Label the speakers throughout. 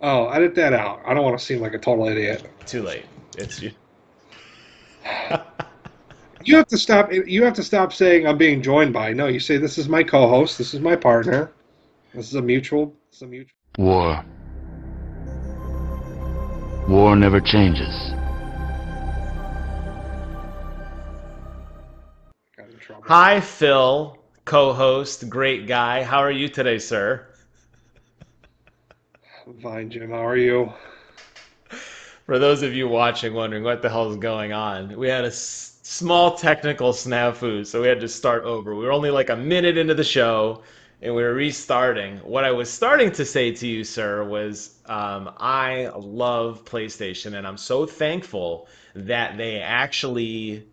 Speaker 1: Oh, edit that out. I don't want to seem like a total idiot.
Speaker 2: Too late. It's you.
Speaker 1: You have to stop. You have to stop saying I'm being joined by. No, you say this is my co-host. This is my partner. This is a mutual. It's a mutual.
Speaker 3: War. War never changes.
Speaker 1: Got in trouble.
Speaker 2: Hi, Phil, co-host, great guy. How are you today, sir?
Speaker 1: I'm fine, Jim. How are you?
Speaker 2: For those of you watching, wondering what the hell is going on, we had a small technical snafu, so we had to start over. We were only like a minute into the show, and we were restarting. What I was starting to say to you, sir, was I love PlayStation, and I'm so thankful that they actually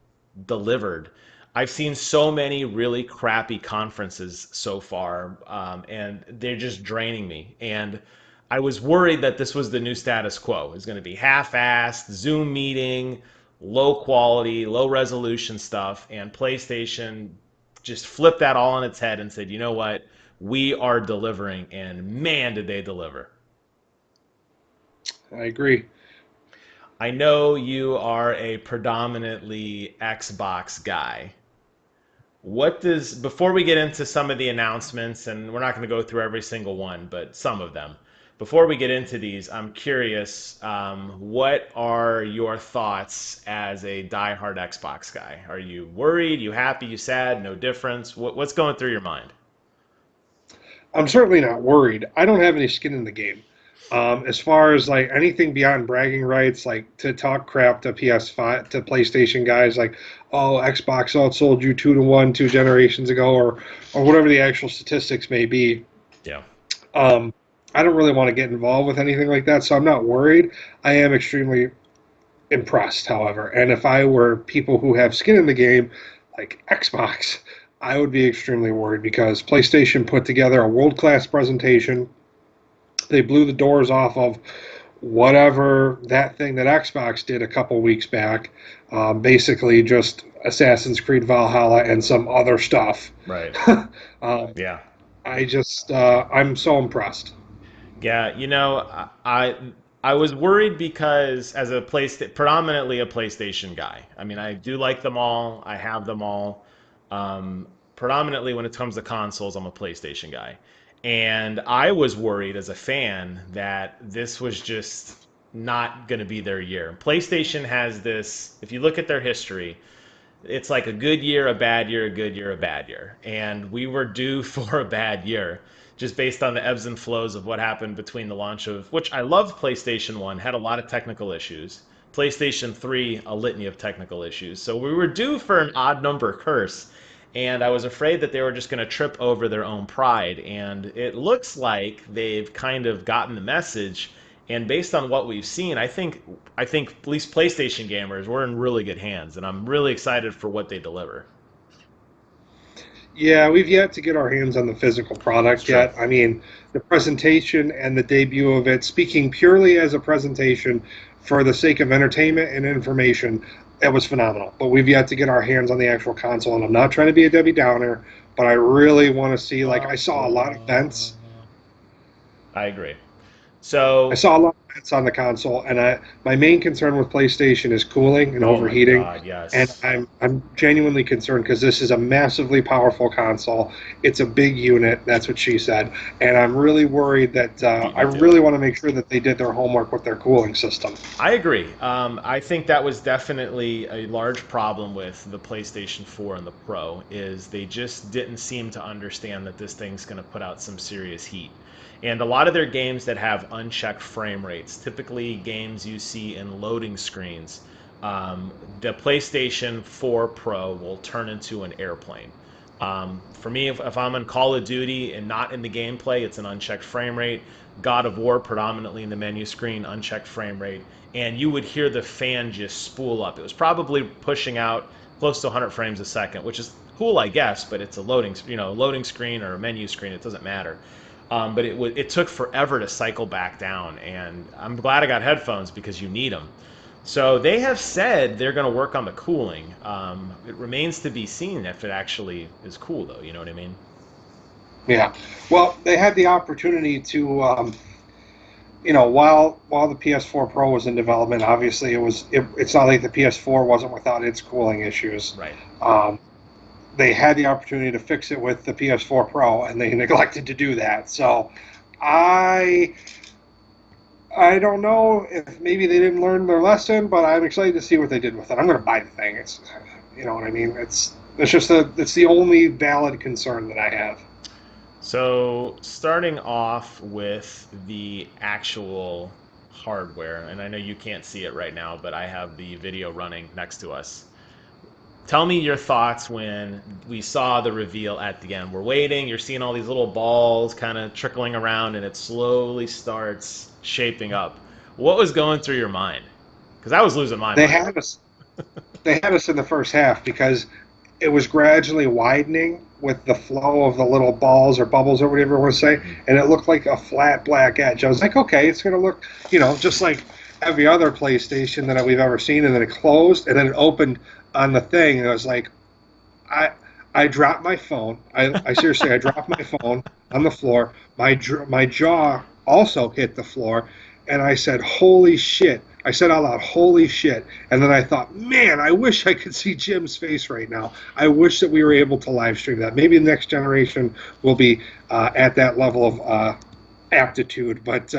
Speaker 2: delivered. I've seen so many really crappy conferences so far, and they're just draining me. And I was worried that this was the new status quo. It's going to be half-assed, Zoom meeting, low quality, low resolution stuff, and PlayStation just flipped that all on its head and said, you know what? We are delivering, and man, did they deliver.
Speaker 1: I agree.
Speaker 2: I know you are a predominantly Xbox guy. What does, before we get into some of the announcements, and we're not going to go through every single one, but some of them, before we get into these, I'm curious, what are your thoughts as a diehard Xbox guy? Are you worried? You happy? You sad? No difference? What's going through your mind?
Speaker 1: I'm certainly not worried. I don't have any skin in the game. As far as like anything beyond bragging rights, like to talk crap to PS5 to PlayStation guys, like oh Xbox outsold you 2-1 2 generations ago, or whatever the actual statistics may be.
Speaker 2: Yeah.
Speaker 1: Um, I don't really want to get involved with anything like that, so I'm not worried. I am extremely impressed, however, and if I were people who have skin in the game, like Xbox, I would be extremely worried because PlayStation put together a world class presentation. They blew the doors off of whatever that thing that Xbox did a couple weeks back. Basically, just Assassin's Creed Valhalla and some other stuff.
Speaker 2: Right.
Speaker 1: um,
Speaker 2: Yeah.
Speaker 1: I'm so impressed.
Speaker 2: Yeah, I was worried because as a predominantly a PlayStation guy. I mean, I do like them all. I have them all. Predominantly when it comes to consoles, I'm a PlayStation guy. And I was worried as a fan that this was just not going to be their year. PlayStation has this, if you look at their history, it's like a good year, a bad year, a good year, a bad year. And we were due for a bad year just based on the ebbs and flows of what happened between the launch of, which I loved PlayStation 1, had a lot of technical issues. PlayStation 3, a litany of technical issues. So we were due for an odd number curse. And I was afraid that they were just going to trip over their own pride. And it looks like they've kind of gotten the message. And based on what we've seen, I think at least PlayStation gamers, we're in really good hands, and I'm really excited for what they deliver.
Speaker 1: Yeah, we've yet to get our hands on the physical
Speaker 2: It's
Speaker 1: product
Speaker 2: true.
Speaker 1: yet. I mean, the presentation and the debut of it, speaking purely as a presentation for the sake of entertainment and information, it was phenomenal. But we've yet to get our hands on the actual console, and I'm not trying to be a Debbie Downer, but I really want to see. Like, I saw a lot of vents.
Speaker 2: I agree.
Speaker 1: I
Speaker 2: So,
Speaker 1: saw a lot of vents on the console, and my main concern with PlayStation is cooling and
Speaker 2: oh my
Speaker 1: overheating.
Speaker 2: God,
Speaker 1: And
Speaker 2: yes.
Speaker 1: I'm genuinely concerned because this is a massively powerful console. It's a big unit. That's what she said. And I'm really worried that
Speaker 2: Beat
Speaker 1: I
Speaker 2: me to it.
Speaker 1: really want to make sure that they did their homework with their cooling system.
Speaker 2: I agree. I think that was definitely a large problem with the PlayStation 4 and the Pro is they just didn't seem to understand that this thing's going to put out some serious heat. And a lot of their games that have unchecked frame rates, typically games you see in loading screens, um, the PlayStation 4 Pro will turn into an airplane. For me, if I'm in Call of Duty and not in the gameplay, it's an unchecked frame rate. God of War, predominantly in the menu screen, unchecked frame rate, and you would hear the fan just spool up. It was probably pushing out close to 100 frames a second, which is cool, I guess, but it's a loading screen or a menu screen. It doesn't matter. But it took forever to cycle back down, and I'm glad I got headphones because you need them. So they have said they're going to work on the cooling. It remains to be seen if it actually is cool, though. You know what I mean?
Speaker 1: Yeah. Well, they had the opportunity to while the PS4 Pro was in development, obviously it's not like the PS4 wasn't without its cooling issues.
Speaker 2: Right.
Speaker 1: Um, they had the opportunity to fix it with the PS4 Pro, and they neglected to do that. So, I I don't know if maybe they didn't learn their lesson, but I'm excited to see what they did with it. I'm going to buy the thing. You know what I mean. It's the only valid concern that I have.
Speaker 2: So, starting off with the actual hardware, and I know you can't see it right now, but I have the video running next to us. Tell me your thoughts when we saw the reveal at the end. We're waiting, you're seeing all these little balls kind of trickling around, and it slowly starts shaping up. What was going through your mind? Because I was losing my
Speaker 1: They
Speaker 2: mind.
Speaker 1: had us. They had us in the first half because it was gradually widening with the flow of the little balls or bubbles or whatever you want to say,
Speaker 2: Mhm.
Speaker 1: and it looked like a flat black edge. I was like, okay, it's going to look, just like every other PlayStation that we've ever seen, and then it closed, and then it opened on the thing, and I was like, I I dropped my phone. I seriously, I dropped my phone on the floor. My jaw also hit the floor, and I said, "Holy shit!" I said out loud, "Holy shit!" And then I thought, "Man, I wish I could see Jim's face right now. I wish that we were able to live stream that. Maybe the next generation will be at that level of aptitude." But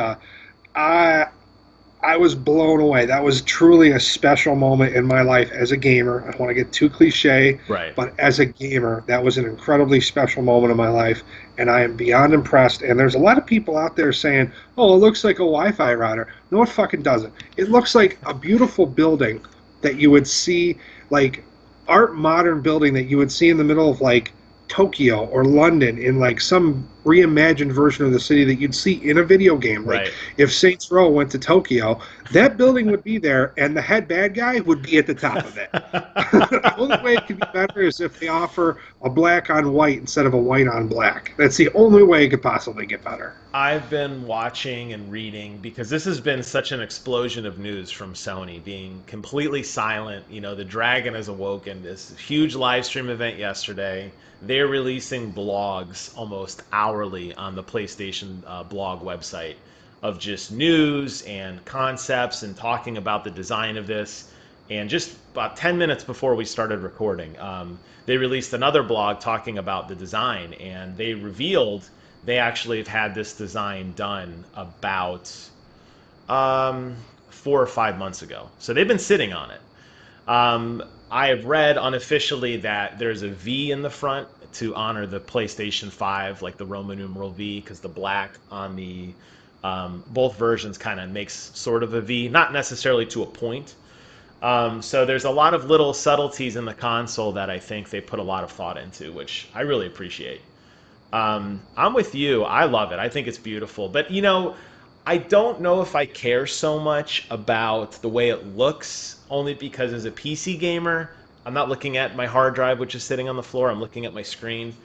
Speaker 1: I I was blown away. That was truly a special moment in my life as a gamer. I don't want to get too cliche,
Speaker 2: Right.
Speaker 1: but as a gamer, that was an incredibly special moment in my life, and I am beyond impressed. And there's a lot of people out there saying, "Oh, it looks like a Wi-Fi router." No, it fucking doesn't. It looks like a beautiful building that you would see, like art modern building that you would see in the middle of like Tokyo or London in like some reimagined version of the city that you'd see in a video game. Like
Speaker 2: Right.
Speaker 1: if Saints Row went to Tokyo, that building would be there, and the head bad guy would be at the top of it. The only way it could be better is if they offer a black on white instead of a white on black. That's the only way it could possibly get better.
Speaker 2: I've been watching and reading because this has been such an explosion of news from Sony being completely silent. The dragon has awoken. This huge live stream event yesterday. They're releasing blogs almost hourly on the PlayStation blog website of just news and concepts and talking about the design of this. And just about 10 minutes before we started recording, they released another blog talking about the design, and they revealed they actually have had this design done about 4 or 5 months ago. So they've been sitting on it. I have read unofficially that there's a V in the front to honor the PlayStation 5, like the Roman numeral V, because the black on the both versions kind of makes sort of a V, not necessarily to a point. So there's a lot of little subtleties in the console that I think they put a lot of thought into, which I really appreciate. I'm with you. I love it. I think it's beautiful. But I don't know if I care so much about the way it looks, only because as a PC gamer, I'm not looking at my hard drive, which is sitting on the floor. I'm looking at my screen.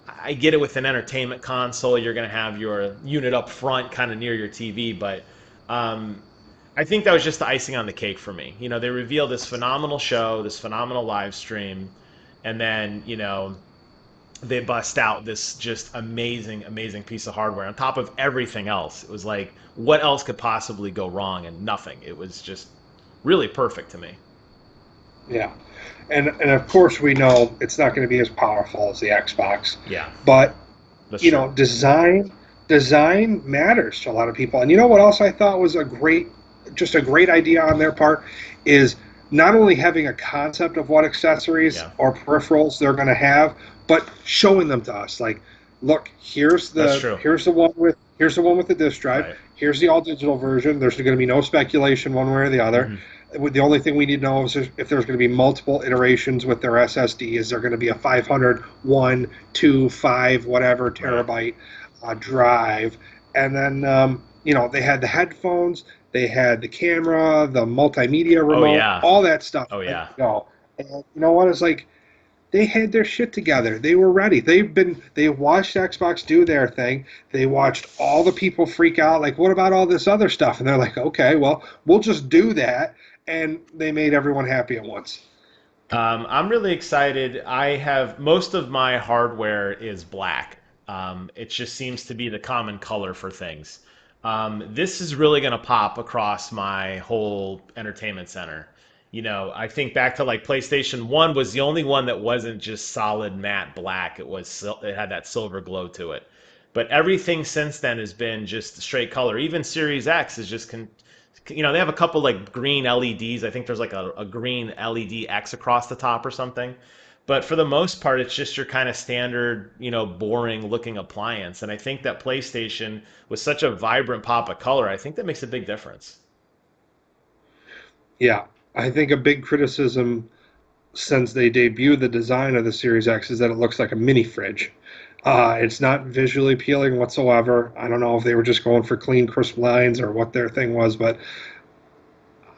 Speaker 2: I get it with an entertainment console. You're going to have your unit up front, kind of near your TV. But um, I think that was just the icing on the cake for me. They revealed this phenomenal show, this phenomenal live stream, and then, they bust out this just amazing, amazing piece of hardware on top of everything else. It was like, what else could possibly go wrong? And nothing. It was just really perfect to me.
Speaker 1: Yeah, and of course we know it's not going to be as powerful as the Xbox,
Speaker 2: Yeah,
Speaker 1: but
Speaker 2: that's true.
Speaker 1: design matters to a lot of people. And you know what else I thought was just a great idea on their part is not only having a concept of what accessories
Speaker 2: Yeah,
Speaker 1: or peripherals they're going to have, but showing them to us. Like, look,
Speaker 2: that's true.
Speaker 1: here's the one with the disk drive.
Speaker 2: Right.
Speaker 1: Here's the all digital version. There's going to be no speculation one way or the other.
Speaker 2: Hmm.
Speaker 1: The only thing we need to know is if there's going to be multiple iterations with their SSD. Is there going to be a 500, 1, 2, 5, whatever
Speaker 2: Right.
Speaker 1: terabyte drive? And then, they had the headphones, they had the camera, the multimedia
Speaker 2: Oh
Speaker 1: remote,
Speaker 2: yeah.
Speaker 1: all that stuff
Speaker 2: Oh
Speaker 1: ready
Speaker 2: yeah.
Speaker 1: to go. And you know what? It's like they had their shit together. They were ready. They watched Xbox do their thing. They watched all the people freak out. Like, what about all this other stuff? And they're like, okay, well, we'll just do that. And they made everyone happy at once.
Speaker 2: I'm really excited. I have most of my hardware is black. It just seems to be the common color for things. This is really going to pop across my whole entertainment center. I think back to like PlayStation 1 was the only one that wasn't just solid matte black. It had that silver glow to it. But everything since then has been just straight color. Even Series X is just they have a couple like green LEDs. I think there's like a green LED X across the top or something. But for the most part, it's just your kind of standard, boring looking appliance. And I think that PlayStation, with such a vibrant pop of color, I think that makes a big difference.
Speaker 1: Yeah, I think a big criticism since they debuted the design of the Series X is that it looks like a mini fridge. It's not visually appealing whatsoever. I don't know if they were just going for clean, crisp lines or what their thing was, but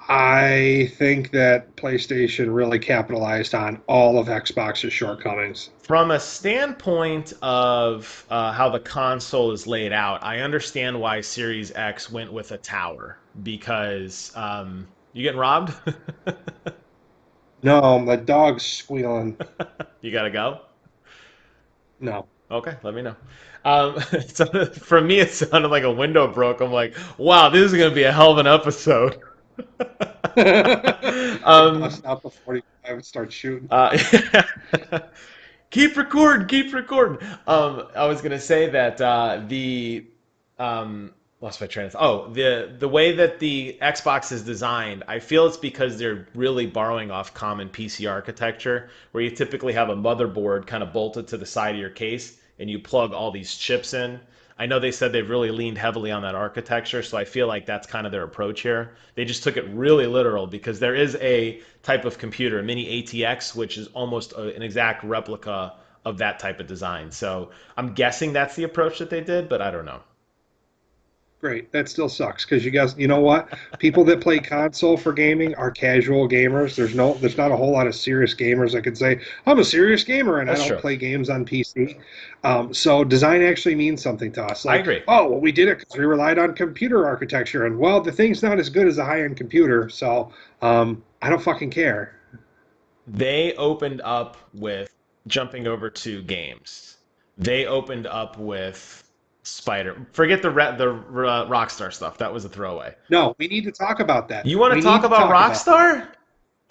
Speaker 1: I think that PlayStation really capitalized on all of Xbox's shortcomings.
Speaker 2: From a standpoint of how the console is laid out, I understand why Series X went with a tower because you getting robbed?
Speaker 1: No, my dog's squealing.
Speaker 2: You gotta go?
Speaker 1: No.
Speaker 2: Okay, let me know. So for me, it sounded like a window broke. I'm like, wow, this is gonna be a hell of an episode.
Speaker 1: I'll
Speaker 2: um,
Speaker 1: stop the 45 and start shooting.
Speaker 2: uh, keep recording. I was gonna say that lost my train of thought. Oh, the way that the Xbox is designed, I feel it's because they're really borrowing off common PC architecture, where you typically have a motherboard kind of bolted to the side of your case, and you plug all these chips in. I know they said they've really leaned heavily on that architecture, so I feel like that's kind of their approach here. They just took it really literal because there is a type of computer, a mini ATX, which is almost an exact replica of that type of design. So I'm guessing that's the approach that they did, but I don't know.
Speaker 1: Great. That still sucks because you guys, you know what? People that play console for gaming are casual gamers. There's not a whole lot of serious gamers that could say I'm a serious gamer and I
Speaker 2: That's
Speaker 1: don't
Speaker 2: true.
Speaker 1: play games on PC. So design actually means something to us.
Speaker 2: I
Speaker 1: Like,
Speaker 2: agree.
Speaker 1: oh, well, we did it because we relied on computer architecture, and well, the thing's not as good as a high-end computer, so I don't fucking care.
Speaker 2: They opened up with jumping over to games. They opened up with Spider. Forget the Rockstar stuff. That was a throwaway.
Speaker 1: No, we need to talk about that.
Speaker 2: You want to
Speaker 1: We
Speaker 2: talk
Speaker 1: need to
Speaker 2: about
Speaker 1: talk about
Speaker 2: Rockstar?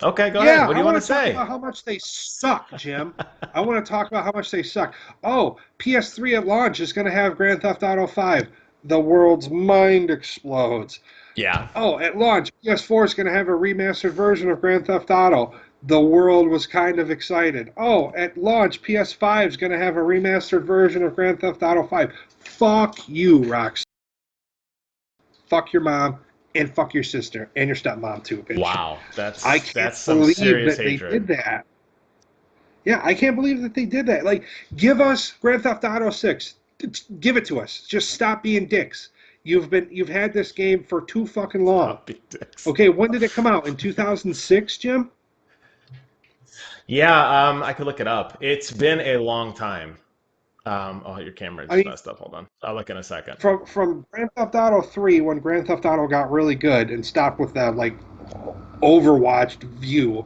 Speaker 2: Okay, go ahead.
Speaker 1: Yeah,
Speaker 2: What do
Speaker 1: I
Speaker 2: you want
Speaker 1: want
Speaker 2: to
Speaker 1: to talk
Speaker 2: say?
Speaker 1: about how much they suck, Jim. I want to talk about how much they suck. Oh, PS3 at launch is going to have Grand Theft Auto 5. The world's mind explodes.
Speaker 2: Yeah.
Speaker 1: Oh, at launch, PS4 is going to have a remastered version of Grand Theft Auto. The world was kind of excited. Oh, at launch, PS5 is going to have a remastered version of Grand Theft Auto 5. Fuck you, Rockstar. Fuck your mom, and fuck your sister, and your stepmom, too, bitch.
Speaker 2: Wow.
Speaker 1: I
Speaker 2: That's
Speaker 1: can't
Speaker 2: some
Speaker 1: believe
Speaker 2: serious
Speaker 1: that they
Speaker 2: hatred.
Speaker 1: did that. Yeah, I can't believe that they did that. Like, give us Grand Theft Auto 6. Give it to us. Just stop being dicks. You've had this game for too fucking long.
Speaker 2: Stop being dicks.
Speaker 1: Okay, when did it come out? In 2006, Jim?
Speaker 2: Yeah, I could look it up. It's been a long time. Oh, your camera
Speaker 1: I
Speaker 2: just
Speaker 1: mean,
Speaker 2: messed up. Hold on. I'll look in a second.
Speaker 1: from Grand Theft Auto 3 when Grand Theft Auto got really good and stopped with that like overwatched view.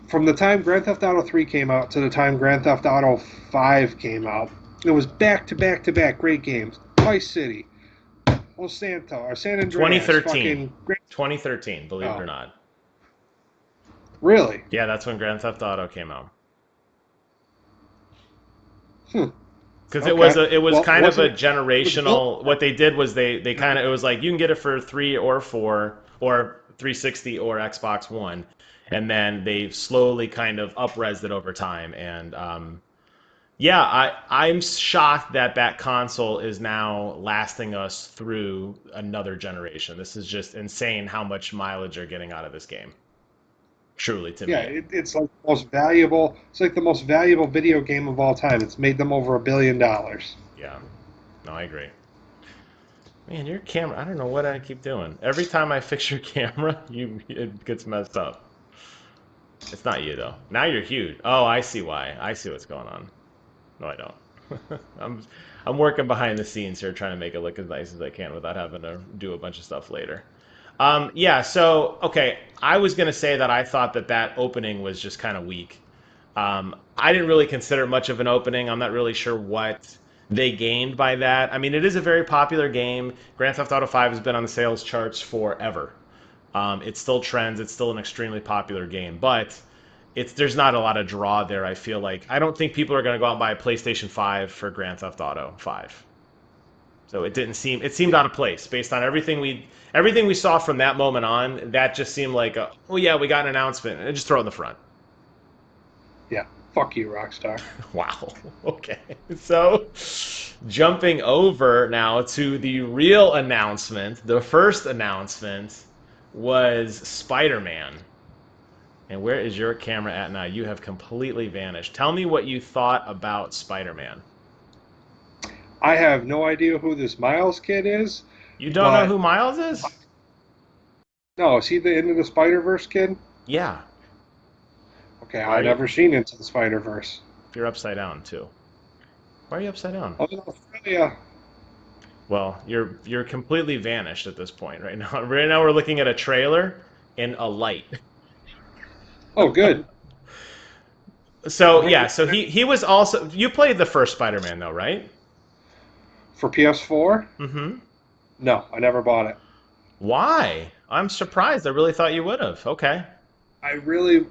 Speaker 1: From the time Grand Theft Auto 3 came out to the time Grand Theft Auto 5 came out, it was back to back to back great games. Vice City, Los Santos, or San Andreas,
Speaker 2: 2013.
Speaker 1: fucking great.
Speaker 2: 2013, believe it or
Speaker 1: Oh,
Speaker 2: not.
Speaker 1: really?
Speaker 2: Yeah, that's when Grand Theft Auto came out.
Speaker 1: Hmm.
Speaker 2: Because
Speaker 1: Okay.
Speaker 2: it was
Speaker 1: Well,
Speaker 2: kind of a
Speaker 1: wasn't it? It was built.
Speaker 2: generational. What they did was they kind of it was like you can get it for 3 or 4 or 360 or Xbox One, and then they slowly kind of upresed it over time. And yeah, I'm shocked that that console is now lasting us through another generation. This is just insane how much mileage they're getting out of this game. Truly, to
Speaker 1: Yeah,
Speaker 2: me.
Speaker 1: it's like the most valuable. It's like the most valuable video game of all time. It's made them over $1 billion.
Speaker 2: Yeah. No, I agree. Man, your camera, I don't know what I keep doing. Every time I fix your camera, it gets messed up. It's not you though. Now you're huge. Oh, I see why. I see what's going on. No, I don't. I'm working behind the scenes here trying to make it look as nice as I can without having to do a bunch of stuff later. Yeah, so okay, I was gonna say that I thought that that opening was just kind of weak. I didn't really consider it much of an opening. I'm not really sure what. they gained by that. I mean, it is a very popular game. Grand Theft Auto 5 has been on the sales charts forever. It still trends. It's still an extremely popular game, but there's not a lot of draw there. I feel like I don't think people are going to go out and buy a PlayStation 5 for Grand Theft Auto 5. So it seemed out of place based on everything we saw from that moment on. That just seemed like oh yeah, we got an announcement and just throw it in the front.
Speaker 1: Yeah, fuck you, Rockstar.
Speaker 2: Wow. Okay. So, jumping over now to the real announcement, the first announcement was Spider-Man. And where is your camera at now? You have completely vanished. Tell me what you thought about Spider-Man.
Speaker 1: I have no idea who this Miles kid is,
Speaker 2: You don't know
Speaker 1: but
Speaker 2: who Miles is?
Speaker 1: no, is he the Into the Spider-Verse kid?
Speaker 2: Yeah.
Speaker 1: Okay,
Speaker 2: Why are
Speaker 1: I've
Speaker 2: you?
Speaker 1: never seen Into the Spider-Verse.
Speaker 2: You're upside down too. Why are you upside down?
Speaker 1: Oh, in Australia.
Speaker 2: Well, you're completely vanished at this point right now. Right now we're looking at a trailer and a light.
Speaker 1: Oh, good.
Speaker 2: So
Speaker 1: What
Speaker 2: yeah, so he was also you played the first Spider-Man though, right?
Speaker 1: for PS4?
Speaker 2: Mm-hmm.
Speaker 1: No, I never bought it.
Speaker 2: Why? I'm surprised. I really thought you would have. Okay.
Speaker 1: I really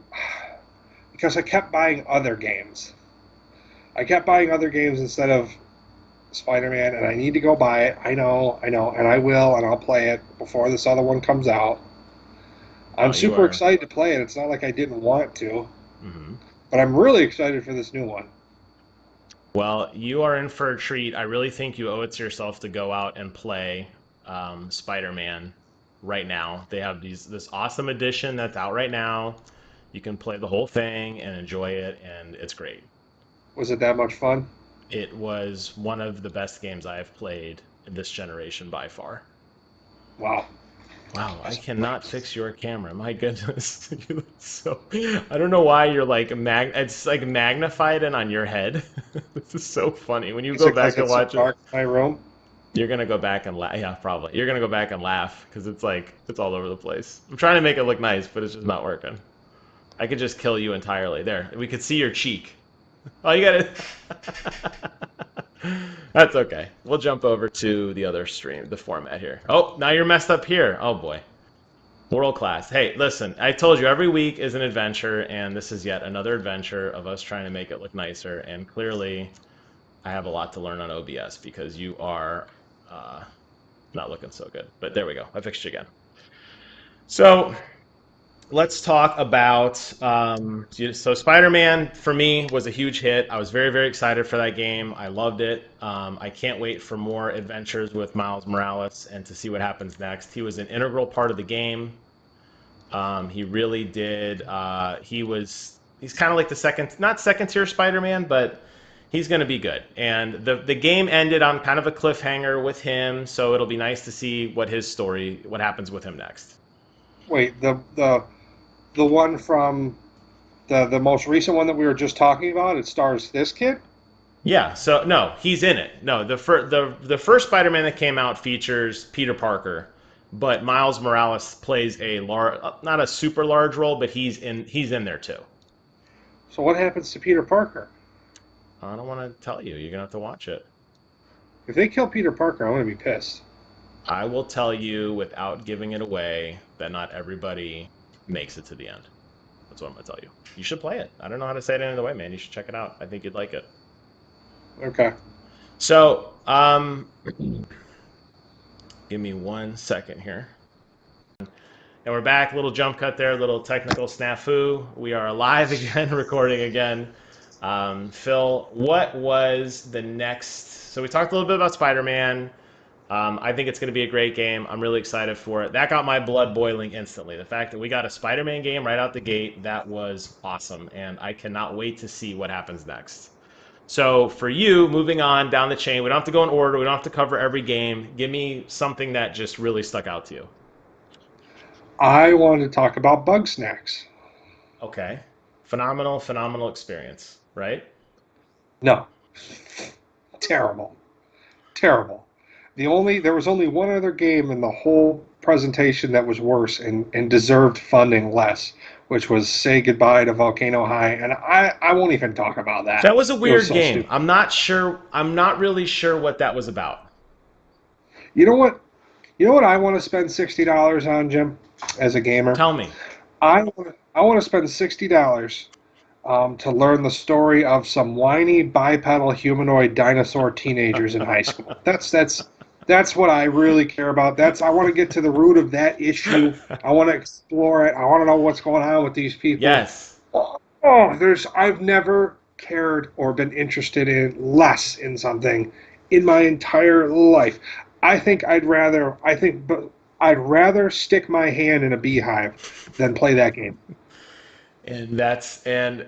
Speaker 1: because I kept buying other games. I kept buying other games instead of Spider-Man, and I need to go buy it. I know, and I will, and I'll play it before this other one comes out.
Speaker 2: Wow,
Speaker 1: I'm
Speaker 2: you
Speaker 1: super
Speaker 2: are.
Speaker 1: excited to play it. It's not like I didn't want to,
Speaker 2: Mm-hmm.
Speaker 1: but I'm really excited for this new one.
Speaker 2: Well, you are in for a treat. I really think you owe it to yourself to go out and play Spider-Man right now. They have this awesome edition that's out right now. You can play the whole thing and enjoy it, and it's great.
Speaker 1: Was it that much fun?
Speaker 2: It was one of the best games I have played in this generation by far.
Speaker 1: Wow.
Speaker 2: Wow, I
Speaker 1: That's
Speaker 2: cannot
Speaker 1: great.
Speaker 2: fix your camera. My goodness. You look so I don't know why you're like it's like magnified and on your head. This is so funny. When you
Speaker 1: Is
Speaker 2: go
Speaker 1: it because
Speaker 2: back and
Speaker 1: it's so
Speaker 2: watch it,
Speaker 1: dark in my room?
Speaker 2: you're gonna go back and laugh. Yeah, probably. You're gonna go back and laugh because it's like it's all over the place. I'm trying to make it look nice, but it's just not working. I could just kill you entirely. There, we could see your cheek. Oh, you got it. That's okay. We'll jump over to the other stream, the format here. Oh, now you're messed up here. Oh boy. World class. Hey, listen, I told you every week is an adventure, and this is yet another adventure of us trying to make it look nicer. And clearly, I have a lot to learn on OBS because you are uh, not looking so good. But there we go. I fixed you again. So let's talk about. So Spider-Man for me was a huge hit. I was very, very excited for that game. I loved it. I can't wait for more adventures with Miles Morales and to see what happens next. He was an integral part of the game. He really did. He's kind of like the not second tier Spider-Man, but he's going to be good. And the game ended on kind of a cliffhanger with him, so it'll be nice to see what happens with him next.
Speaker 1: Wait, the one from the most recent one that we were just talking about. It stars this kid.
Speaker 2: Yeah, so no, he's in it. No, the first Spider-Man that came out features Peter Parker, but Miles Morales plays a large, not a super large role, but he's in there too.
Speaker 1: So what happens to Peter Parker?
Speaker 2: I don't want to tell you. You're gonna have to watch it.
Speaker 1: If they kill Peter Parker, I'm gonna be pissed.
Speaker 2: I will tell you without giving it away that not everybody makes it to the end. That's what I'm gonna tell you. You should play it. I don't know how to say it any other way, man. You should check it out. I think you'd like it.
Speaker 1: Okay.
Speaker 2: So, give me 1 second here. And we're back. Little jump cut there, little technical snafu. We are live again, recording again. Phil, what was the next? So we talked a little bit about Spider-Man. I think it's going to be a great game. I'm really excited for it. That got my blood boiling instantly. The fact that we got a Spider-Man game right out the gate, that was awesome. And I cannot wait to see what happens next. So for you, moving on down the chain, we don't have to go in order. We don't have to cover every game. Give me something that just really stuck out to you.
Speaker 1: I wanted to talk about Bug Snacks.
Speaker 2: Okay. Phenomenal, phenomenal experience, right?
Speaker 1: No, terrible, terrible. There was only one other game in the whole presentation that was worse and deserved funding less, which was Say Goodbye to Volcano High, and I won't even talk about that.
Speaker 2: That was a
Speaker 1: It was
Speaker 2: weird
Speaker 1: so
Speaker 2: game.
Speaker 1: stupid.
Speaker 2: I'm not sure. I'm not really sure what that was about.
Speaker 1: You know what? You know what I want to spend $60 on, Jim, as a gamer?
Speaker 2: Tell me.
Speaker 1: I want to spend $60 to learn the story of some whiny bipedal humanoid dinosaur teenagers in high school. That's what I really care about. That's I want to get to the root of that issue. I want to explore it. I want to know what's going on with these people.
Speaker 2: Yes.
Speaker 1: There's I've never cared or been interested in less in something in my entire life. I think but I'd rather stick my hand in a beehive than play that game.
Speaker 2: And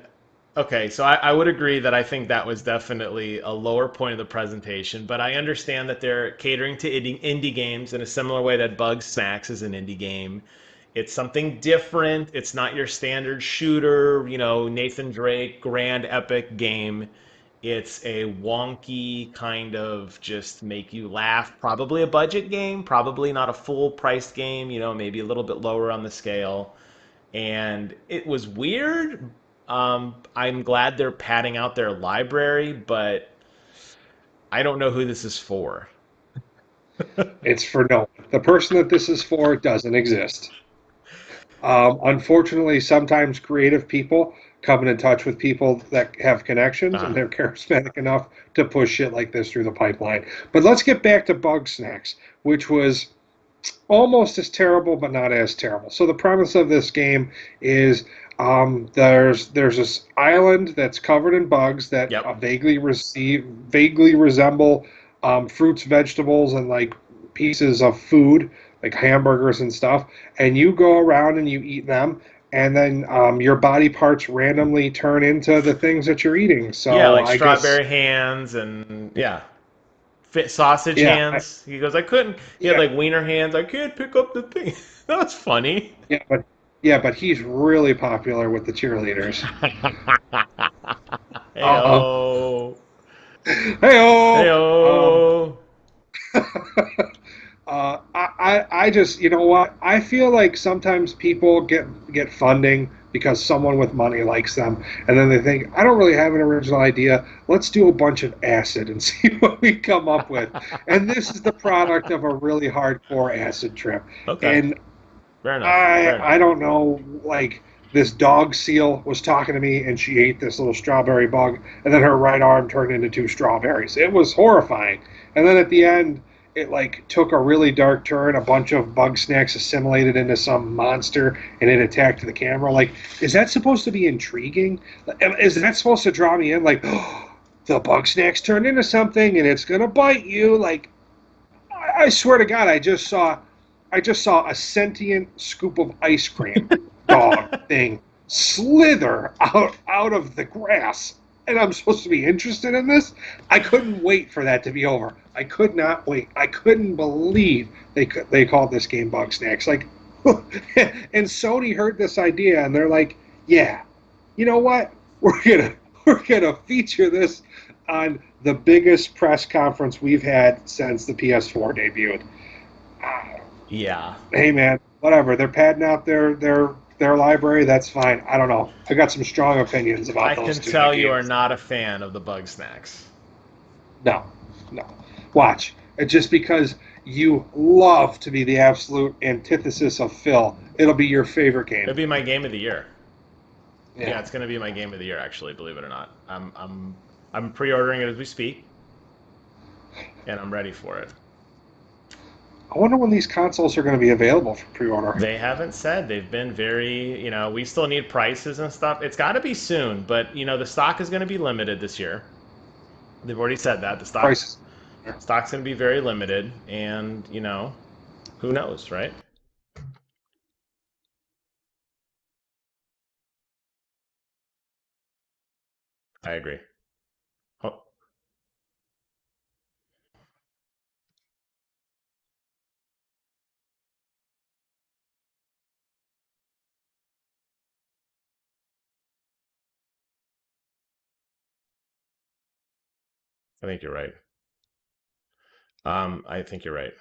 Speaker 2: okay, so I would agree that I think that was definitely a lower point of the presentation, but I understand that they're catering to indie games in a similar way that Bug Snacks is an indie game. It's something different. It's not your standard shooter, Nathan Drake grand epic game. It's a wonky kind of just make you laugh, probably a budget game, probably not a full priced game, maybe a little bit lower on the scale, and it was weird. I'm glad they're padding out their library, but I don't know who this is for.
Speaker 1: It's for no one. The person that this is for doesn't exist. Unfortunately, sometimes creative people come in touch with people that have connections and
Speaker 2: Uh,
Speaker 1: they're charismatic enough to push shit like this through the pipeline. But let's get back to Bug Snacks, which was almost as terrible, but not as terrible. So the premise of this game is there's this island that's covered in bugs that
Speaker 2: yep.
Speaker 1: vaguely resemble fruits, vegetables, and like pieces of food, like hamburgers and stuff. And you go around and you eat them, and then your body parts randomly turn into the things that you're eating.
Speaker 2: Yeah,
Speaker 1: So
Speaker 2: like
Speaker 1: I guess
Speaker 2: strawberry hands and yeah, fit sausage
Speaker 1: yeah,
Speaker 2: hands. He goes, I couldn't. He had
Speaker 1: yeah.
Speaker 2: like wiener hands. I can't pick up the thing. That was funny.
Speaker 1: Yeah, but he's really popular with the cheerleaders. Uh,
Speaker 2: Heyo,
Speaker 1: Hey-oh!
Speaker 2: heyo.
Speaker 1: I just, you know what? I feel like sometimes people get funding because someone with money likes them, and then they think, I don't really have an original idea. Let's do a bunch of acid and see what we come up with. And this is the product of a really hardcore acid trip.
Speaker 2: Okay,
Speaker 1: And
Speaker 2: fair enough.
Speaker 1: I
Speaker 2: Fair enough.
Speaker 1: I don't know, like this dog seal was talking to me and she ate this little strawberry bug and then her right arm turned into two strawberries. It was horrifying. And then at the end it like took a really dark turn. A bunch of bug snacks assimilated into some monster and it attacked the camera. Like, is that supposed to be intriguing? Is that supposed to draw me in? Like, oh, the bug snacks turned into something and it's gonna bite you. Like, I swear to God, I just saw a sentient scoop of ice cream dog thing slither out of the grass, and I'm supposed to be interested in this. I couldn't wait for that to be over. I could not wait. I couldn't believe they called this game Bug Snacks. Like, and Sony heard this idea and they're like, yeah, you know what? We're gonna we're gonna feature this on the biggest press conference we've had since the PS4 debuted.
Speaker 2: Yeah,
Speaker 1: Hey man, whatever. They're padding out their library. That's fine. I don't know. I got some strong opinions
Speaker 2: I
Speaker 1: about those
Speaker 2: can
Speaker 1: two
Speaker 2: tell you are
Speaker 1: games.
Speaker 2: not a fan of the bug snacks.
Speaker 1: No, no. Watch. Just because you love to be the absolute antithesis of Phil, it'll be your favorite
Speaker 2: It'll
Speaker 1: game.
Speaker 2: be my game of the year. Yeah,
Speaker 1: Yeah.
Speaker 2: it's gonna be my game of the year. Actually, believe it or not, I'm pre-ordering it as we speak, and I'm ready for it.
Speaker 1: I wonder when these consoles are going to be available for pre-order.
Speaker 2: They haven't said. They've been very, we still need prices and stuff. It's got to be soon, but the stock is going to be limited this year. They've already said that the stock's
Speaker 1: Prices.
Speaker 2: stock's going to be very limited, and who knows, right? I agree. Oh, I think you're right. I think you're right.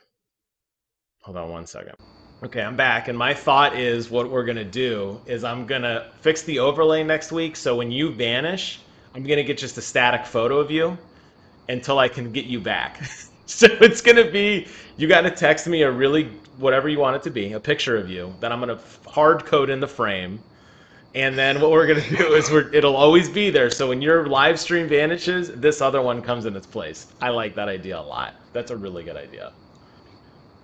Speaker 2: Hold on one second. Okay, I'm back, and my thought is what we're gonna do is I'm gonna fix the overlay next week. So when you vanish, I'm gonna get just a static photo of you until I can get you back. So it's gonna be you got to text me a really whatever you want it to be, a picture of you that I'm gonna hard code in the frame, and then what we're gonna do is it'll always be there. So when your live stream vanishes, this other one comes in its place. I like that idea a lot. That's a really good idea.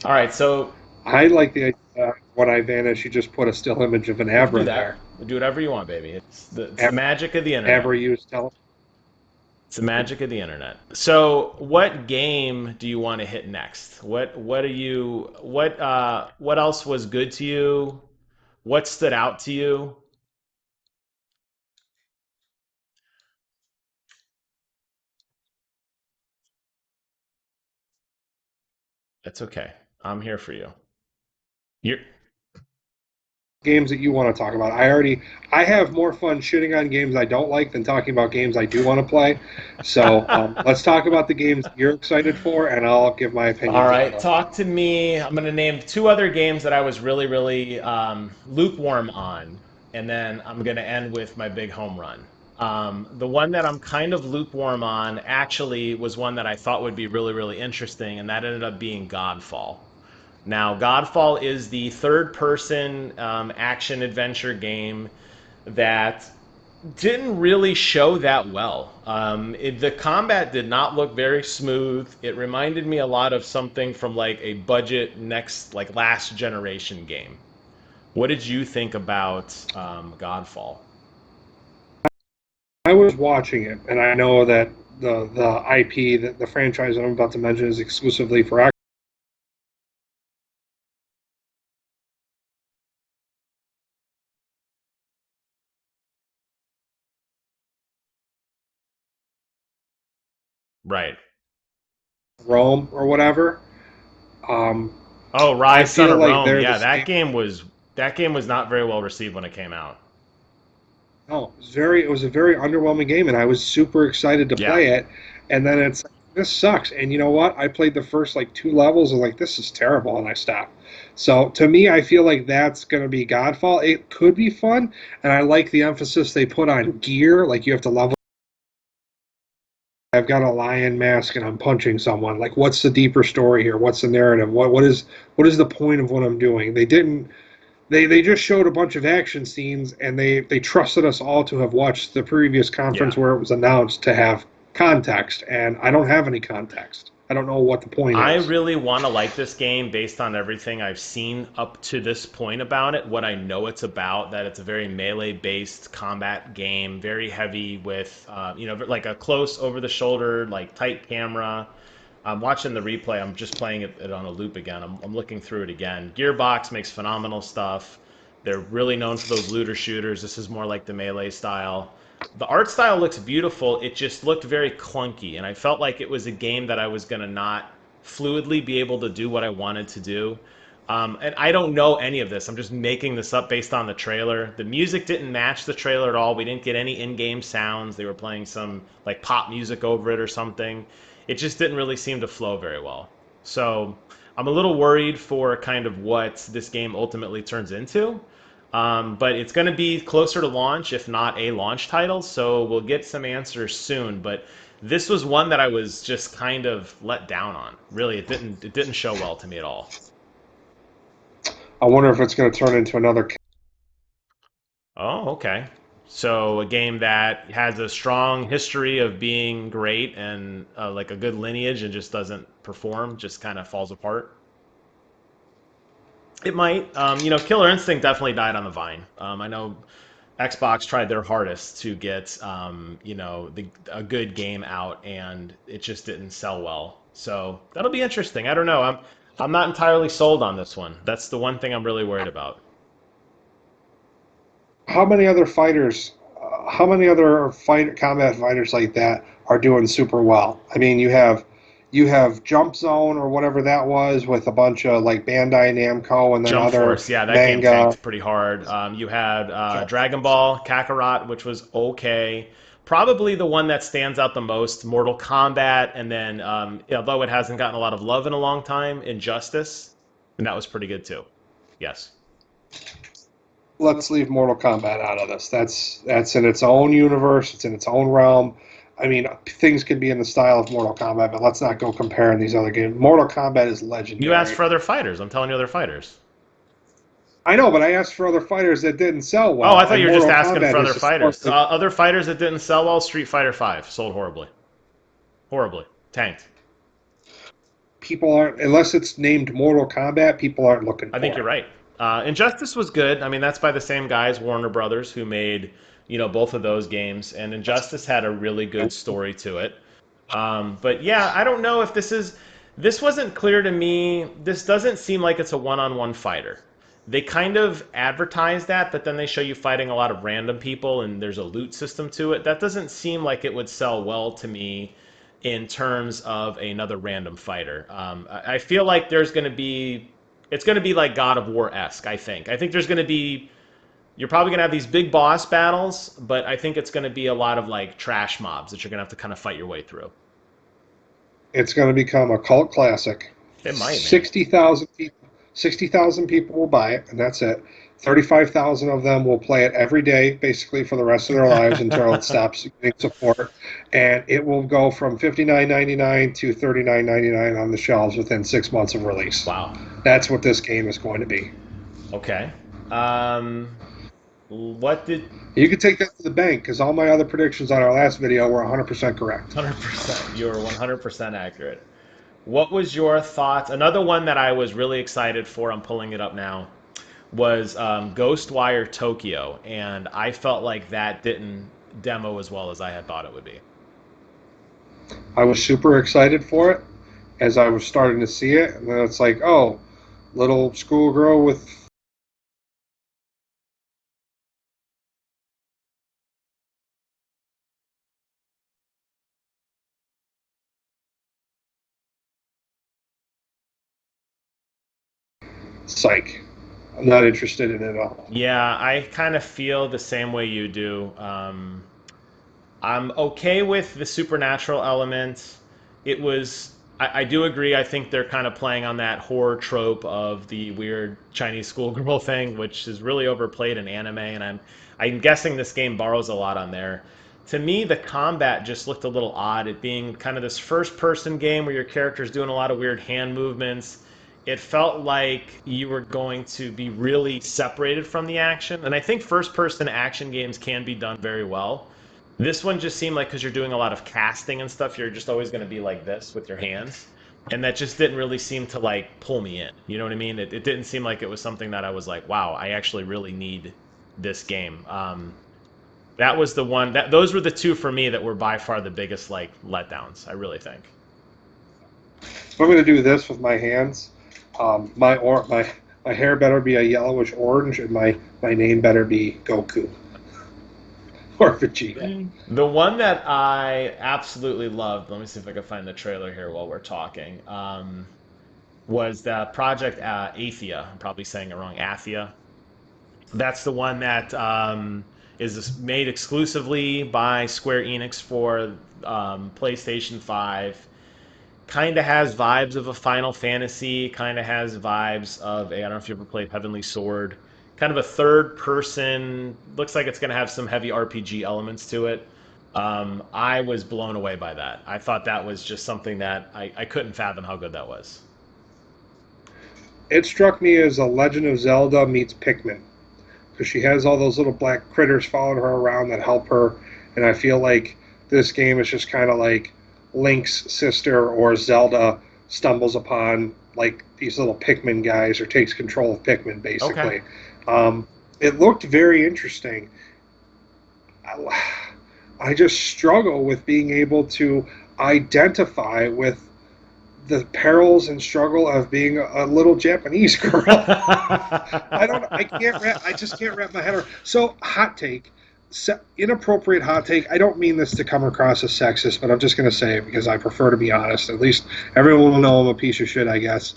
Speaker 2: All right, so
Speaker 1: I like the idea when I vanish, you just put a still image of an
Speaker 2: we can do
Speaker 1: Abra
Speaker 2: that.
Speaker 1: there.
Speaker 2: We'll do whatever you want, baby. It's the
Speaker 1: Ab-
Speaker 2: magic of the internet.
Speaker 1: Abra used tele.
Speaker 2: It's the magic of the internet. So, what game do you want to hit next? What are you what else was good to you? What stood out to you? That's okay. I'm here for you. You're
Speaker 1: Games that you want to talk about. I have more fun shitting on games I don't like than talking about games I do want to play. So let's talk about the games you're excited for, and I'll give my
Speaker 2: All
Speaker 1: opinions on
Speaker 2: right,
Speaker 1: them.
Speaker 2: talk to me. I'm going to name two other games that I was really, really lukewarm on, and then I'm going to end with my big home run. The one that I'm kind of lukewarm on actually was one that I thought would be really, really interesting, and that ended up being Godfall. Now, Godfall is the third person action adventure game that didn't really show that well. The combat did not look very smooth. It reminded me a lot of something from like a budget next, like last generation game. What did you think about Godfall?
Speaker 1: I was watching it, and I know that the IP, that the franchise that I'm about to mention, is exclusively for Xbox.
Speaker 2: Right.
Speaker 1: Rome or whatever. Um,
Speaker 2: Oh,
Speaker 1: I
Speaker 2: Rise, Son
Speaker 1: feel
Speaker 2: of
Speaker 1: like
Speaker 2: Rome.
Speaker 1: they're
Speaker 2: Yeah,
Speaker 1: the same.
Speaker 2: that game was not very well received when it came out.
Speaker 1: No, it was a very underwhelming game, and I was super excited to
Speaker 2: Yeah.
Speaker 1: play it. And then it's like, this sucks. And you know what? I played the first like two levels and like this is terrible, and I stopped. So to me, I feel like that's going to be Godfall. It could be fun, and I like the emphasis they put on gear. Like you have to level. I've got a lion mask and I'm punching someone. Like, what's the deeper story here? What's the narrative? What is the point of what I'm doing? They didn't. They just showed a bunch of action scenes and they trusted us all to have watched the previous conference
Speaker 2: Yeah.
Speaker 1: where it was announced to have context, and I don't have any context. I don't know what the point
Speaker 2: I
Speaker 1: is.
Speaker 2: really want to like this game based on everything I've seen up to this point about it, what I know it's about, that it's a very melee based combat game, very heavy with, like a close over the shoulder, like tight camera. I'm watching the replay. I'm just playing it on a loop again. I'm looking through it again. Gearbox makes phenomenal stuff. They're really known for those looter shooters. This is more like the melee style. The art style looks beautiful. It just looked very clunky, and I felt like it was a game that I was going to not fluidly be able to do what I wanted to do. And I don't know any of this. I'm just making this up based on the trailer. The music didn't match the trailer at all. We didn't get any in-game sounds. They were playing some like pop music over it or something. It just didn't really seem to flow very well. So I'm a little worried for kind of what this game ultimately turns into. But it's going to be closer to launch, if not a launch title. So we'll get some answers soon. But this was one that I was just kind of let down on. Really, it didn't show well to me at all.
Speaker 1: I wonder if it's going to turn into another.
Speaker 2: Oh, okay. So a game that has a strong history of being great and like a good lineage and just doesn't perform, just kind of falls apart. It might. Killer Instinct definitely died on the vine. I know Xbox tried their hardest to get, a good game out, and it just didn't sell well. So that'll be interesting. I don't know. I'm not entirely sold on this one. That's the one thing I'm really worried about.
Speaker 1: How many other fighters? How many other combat fighters like that are doing super well? I mean, you have Jump Zone or whatever that was with a bunch of like Bandai Namco and then
Speaker 2: Jump
Speaker 1: other
Speaker 2: Force, yeah, that game
Speaker 1: manga.
Speaker 2: tanked pretty hard. You had
Speaker 1: Jump
Speaker 2: Dragon
Speaker 1: Force.
Speaker 2: Ball Kakarot, which was okay. Probably the one that stands out the most, Mortal Kombat, and then although it hasn't gotten a lot of love in a long time, Injustice, and that was pretty good too. Yes.
Speaker 1: Let's leave Mortal Kombat out of this. That's in its own universe. It's in its own realm. I mean, things can be in the style of Mortal Kombat, but let's not go comparing these other games. Mortal Kombat is
Speaker 2: You asked
Speaker 1: legendary.
Speaker 2: for other fighters. I'm telling you other fighters.
Speaker 1: I know, but I asked for other fighters that didn't sell
Speaker 2: Oh, I
Speaker 1: well,
Speaker 2: thought
Speaker 1: and
Speaker 2: you were just
Speaker 1: Mortal
Speaker 2: asking for
Speaker 1: Kombat is
Speaker 2: other fighters.
Speaker 1: historically
Speaker 2: Other fighters that didn't sell well. Street Fighter V sold horribly. Horribly. Tanked.
Speaker 1: people aren't unless it's named Mortal Kombat, people aren't looking
Speaker 2: I think
Speaker 1: for
Speaker 2: you're
Speaker 1: it.
Speaker 2: right. Injustice was good. I mean, that's by the same guys, Warner Brothers, who made both of those games, and Injustice had a really good story to it. But yeah, I don't know if this wasn't clear to me. This doesn't seem like it's a one-on-one fighter. They kind of advertise that, but then they show you fighting a lot of random people, and there's a loot system to it. That doesn't seem like it would sell well to me in terms of another random fighter. I feel like it's going to be like God of War esque. I think there's going to be you're probably going to have these big boss battles, but I think it's going to be a lot of like trash mobs that you're going to have to kind of fight your way through.
Speaker 1: It's going to become a cult classic.
Speaker 2: It might, man.
Speaker 1: 60,000 people will buy it, and that's it. 35,000 of them will play it every day, basically for the rest of their lives until it stops getting support. And it will go from $59.99 to $39.99 on the shelves within 6 months of release.
Speaker 2: Wow.
Speaker 1: That's what this game is going to be.
Speaker 2: Okay. What did
Speaker 1: You can take that to the bank because all my other predictions on our last video were 100% correct.
Speaker 2: 100%? You're 100% accurate. What was your thoughts? Another one that I was really excited for, I'm pulling it up now, was Ghostwire Tokyo, and I felt like that didn't demo as well as I had thought it would be.
Speaker 1: I was super excited for it as I was starting to see it, and then it's like, oh, little schoolgirl with psych. I'm not interested in it at all.
Speaker 2: Yeah, I kind of feel the same way you do. I'm okay with the supernatural element. I do agree. I think they're kind of playing on that horror trope of the weird Chinese schoolgirl thing, which is really overplayed in anime, and I'm guessing this game borrows a lot on there. To me, the combat just looked a little odd. It being kind of this first-person game where your character's doing a lot of weird hand movements. It felt like you were going to be really separated from the action, and I think first-person action games can be done very well. This one just seemed like because you're doing a lot of casting and stuff, you're just always going to be like this with your hands. And that just didn't really seem to like pull me in. You know what I mean? It didn't seem like it was something that I was like, wow, I actually really need this game. That was the one that those were the two for me that were by far the biggest like letdowns. I really think.
Speaker 1: If I'm going to do this with my hands, my hair better be a yellowish orange, and my name better be Goku or Vegeta.
Speaker 2: The one that I absolutely loved. Let me see if I can find the trailer here while we're talking. Was the Project Athia. I'm probably saying it wrong. Athia. That's the one that is made exclusively by Square Enix for PlayStation 5. Kind of has vibes of a Final Fantasy, kind of has vibes of I don't know if you ever played Heavenly Sword. Kind of a third person, looks like it's going to have some heavy RPG elements to it. I was blown away by that. I thought that was just something that I couldn't fathom how good that was.
Speaker 1: It struck me as a Legend of Zelda meets Pikmin because she has all those little black critters following her around that help her, and I feel like this game is just kind of like Link's sister or Zelda stumbles upon like these little Pikmin guys or takes control of Pikmin basically.
Speaker 2: Okay.
Speaker 1: It looked very interesting. I just struggle with being able to identify with the perils and struggle of being a little Japanese girl. I just can't wrap my head around. So, hot take, inappropriate hot take. I don't mean this to come across as sexist, but I'm just going to say it because I prefer to be honest. At least everyone will know I'm a piece of shit, I guess.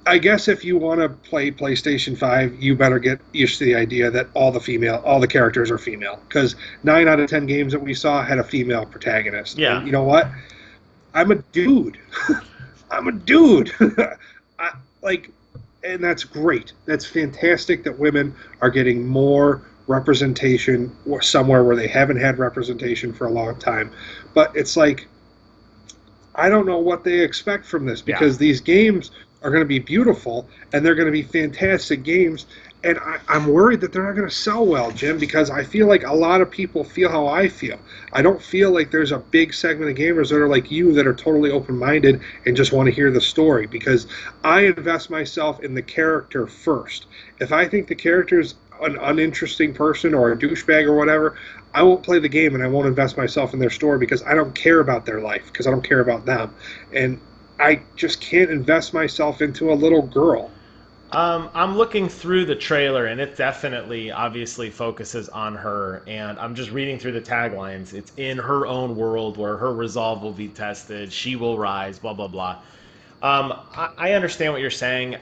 Speaker 1: I guess if you want to play PlayStation 5, you better get used to the idea that all the characters are female. Because 9 out of 10 games that we saw had a female protagonist.
Speaker 2: Yeah.
Speaker 1: And you know what? I'm a dude. I'm a dude. Like, and that's great. That's fantastic that women are getting more representation somewhere where they haven't had representation for a long time. But it's like I don't know what they expect from this
Speaker 2: Yeah.
Speaker 1: because these games are going to be beautiful and they're going to be fantastic games. And I'm worried that they're not going to sell well, Jim, because I feel like a lot of people feel how I feel. I don't feel like there's a big segment of gamers that are like you that are totally open minded and just want to hear the story because I invest myself in the character first. If I think the character's an uninteresting person or a douchebag or whatever, I won't play the game and I won't invest myself in their story because I don't care about their life because I don't care about them. And I just can't invest myself into a little girl.
Speaker 2: I'm looking through the trailer, and it definitely, obviously, focuses on her. And I'm just reading through the taglines. It's in her own world where her resolve will be tested. She will rise. Blah blah blah. I understand what you're saying.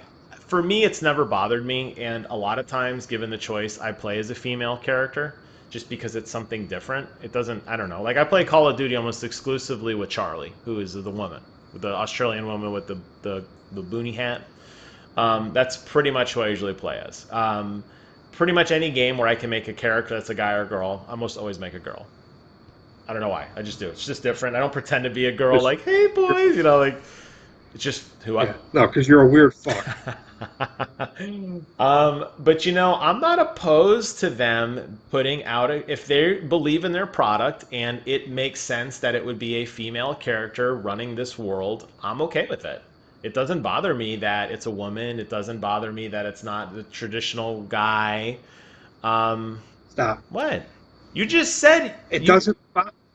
Speaker 2: For me, it's never bothered me, and a lot of times, given the choice, I play as a female character just because it's something different. It doesn't. I don't know. Like I play Call of Duty almost exclusively with Charlie, who is the woman, the Australian woman with the boonie hat. That's pretty much who I usually play as. Pretty much any game where I can make a character that's a guy or a girl, I almost always make a girl. I don't know why. I just do. It's just different. I don't pretend to be a girl
Speaker 1: Just,
Speaker 2: like, hey boys, like it's just who I.
Speaker 1: yeah, no, because you're a weird fuck.
Speaker 2: But I'm not opposed to them putting out if they believe in their product and it makes sense that it would be a female character running this world. I'm okay with it. It doesn't bother me that it's a woman. It doesn't bother me that it's not the traditional guy. Um,
Speaker 1: Stop.
Speaker 2: what? You just said
Speaker 1: It
Speaker 2: you.
Speaker 1: doesn't.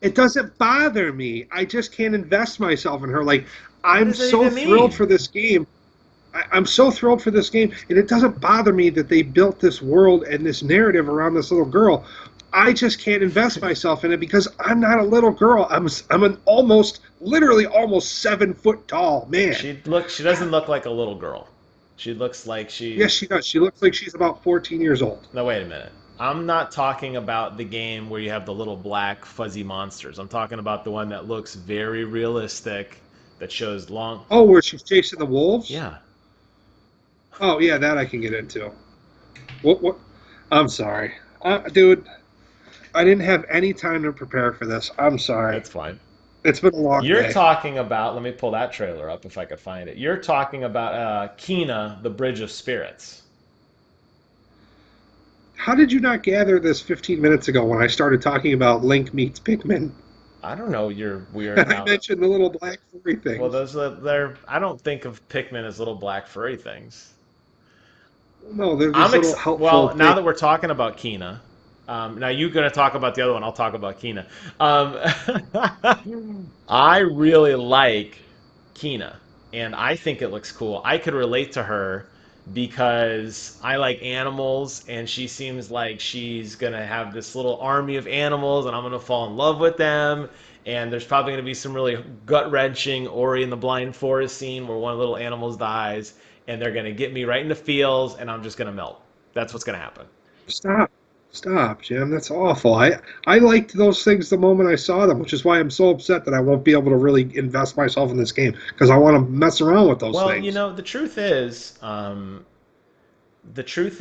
Speaker 1: It doesn't bother me. I just can't invest myself in her. Like
Speaker 2: What
Speaker 1: I'm
Speaker 2: does that
Speaker 1: so
Speaker 2: even
Speaker 1: thrilled
Speaker 2: mean?
Speaker 1: for this game. I'm so thrilled for this game, and it doesn't bother me that they built this world and this narrative around this little girl. I just can't invest myself in it because I'm not a little girl. I'm an almost, literally almost 7 foot tall man.
Speaker 2: She doesn't look like a little girl. She looks like
Speaker 1: Yes,
Speaker 2: she's.
Speaker 1: she does. She looks like she's about 14 years old.
Speaker 2: No, wait a minute. I'm not talking about the game where you have the little black fuzzy monsters. I'm talking about the one that looks very realistic, that shows long.
Speaker 1: Oh, where she's chasing the wolves?
Speaker 2: Yeah,
Speaker 1: Oh, yeah, that I can get into. What? I'm sorry, dude. I didn't have any time to prepare for this. I'm sorry.
Speaker 2: that's fine.
Speaker 1: It's been a long
Speaker 2: You're
Speaker 1: day.
Speaker 2: talking about. Let me pull that trailer up if I could find it. You're talking about Kina, the Bridge of Spirits.
Speaker 1: How did you not gather this 15 minutes ago when I started talking about Link meets Pikmin?
Speaker 2: I don't know. You're weird
Speaker 1: I
Speaker 2: how.
Speaker 1: mentioned the little black furry
Speaker 2: Well,
Speaker 1: things.
Speaker 2: those are they're. I don't think of Pikmin as little black furry things.
Speaker 1: No, they're these little helpful
Speaker 2: Well, now
Speaker 1: things.
Speaker 2: that we're talking about Kina, now you're going to talk about the other one. I'll talk about Kina. Um, I really like Kina, and I think it looks cool. I could relate to her because I like animals, and she seems like she's going to have this little army of animals, and I'm going to fall in love with them. And there's probably going to be some really gut wrenching Ori in the Blind Forest scene where one of the little animals dies, and they're going to get me right in the feels, and I'm just going to melt. That's what's going to happen.
Speaker 1: Stop. Stop, Jim. That's awful. I liked those things the moment I saw them, which is why I'm so upset that I won't be able to really invest myself in this game because I want to mess around with those
Speaker 2: Well,
Speaker 1: things.
Speaker 2: the truth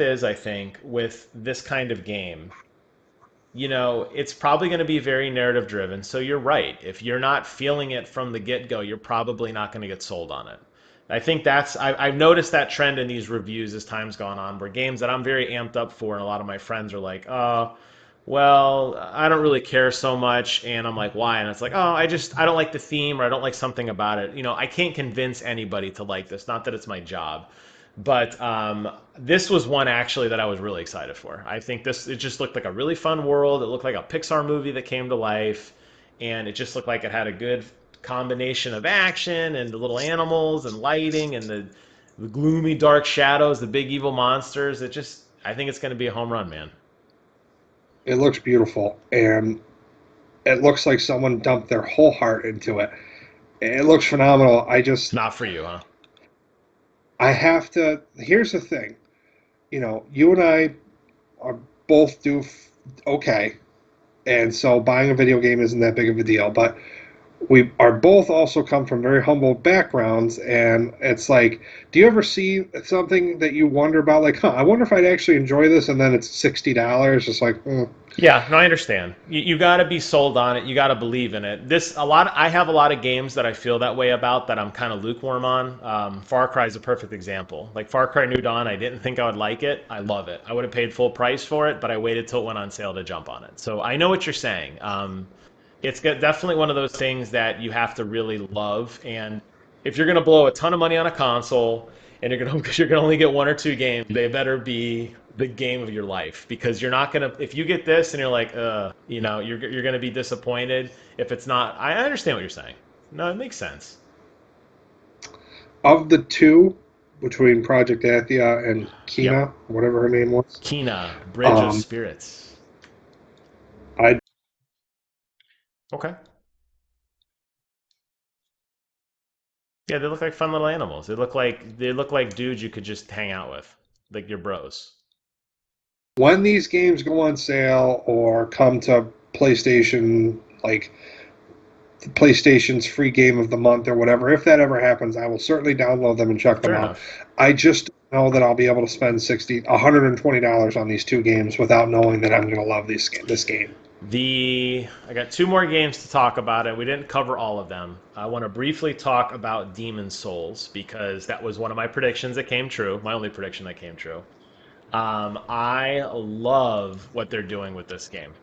Speaker 2: is, I think, with this kind of game, it's probably going to be very narrative driven. So you're right. If you're not feeling it from the get go, you're probably not going to get sold on it. I think I've noticed that trend in these reviews as time's gone on, where games that I'm very amped up for, and a lot of my friends are like, "Oh, well, I don't really care so much," and I'm like, "Why?" And it's like, "Oh, I don't like the theme, or I don't like something about it." I can't convince anybody to like this. Not that it's my job, but this was one actually that I was really excited for. I think it just looked like a really fun world. It looked like a Pixar movie that came to life, and it just looked like it had a good combination of action and the little animals and lighting and the gloomy dark shadows, the big evil monsters. I think it's going to be a home run, man.
Speaker 1: It looks beautiful, and it looks like someone dumped their whole heart into it. It looks phenomenal.
Speaker 2: Not for you, huh?
Speaker 1: I have to. Here's the thing. You and I are both okay, and so buying a video game isn't that big of a deal. But we are both also come from very humble backgrounds, and it's like, do you ever see something that you wonder about, like, I wonder if I'd actually enjoy this, and then it's $60, it's like,
Speaker 2: Yeah, no, I understand. You got to be sold on it. You got to believe in it. I have a lot of games that I feel that way about that I'm kind of lukewarm on. Far Cry is a perfect example. Like Far Cry New Dawn, I didn't think I would like it. I love it. I would have paid full price for it, but I waited till it went on sale to jump on it. So I know what you're saying. Definitely one of those things that you have to really love. And if you're going to blow a ton of money on a console and you're going to only get one or two games, they better be the game of your life, because you're not going to, if you get this and you're like, you're going to be disappointed if it's not. I understand what you're saying. No, it makes sense.
Speaker 1: of the two, between Project Athia and
Speaker 2: Yep.
Speaker 1: Kina, whatever her name was,
Speaker 2: Kina, Bridge of
Speaker 1: um,
Speaker 2: Spirits.
Speaker 1: I
Speaker 2: Okay. Yeah, they look like fun little animals. They look like dudes you could just hang out with, like your bros.
Speaker 1: when these games go on sale or come to PlayStation, like PlayStation's free game of the month or whatever, if that ever happens, I will certainly download them and check them
Speaker 2: Fair
Speaker 1: out.
Speaker 2: enough.
Speaker 1: I just don't know that I'll be able to spend $120 on these two games without knowing that I'm going to love this game.
Speaker 2: I got two more games to talk about, and we didn't cover all of them. I want to briefly talk about Demon Souls because that was one of my predictions that came true. My only prediction that came true. I love what they're doing with this game.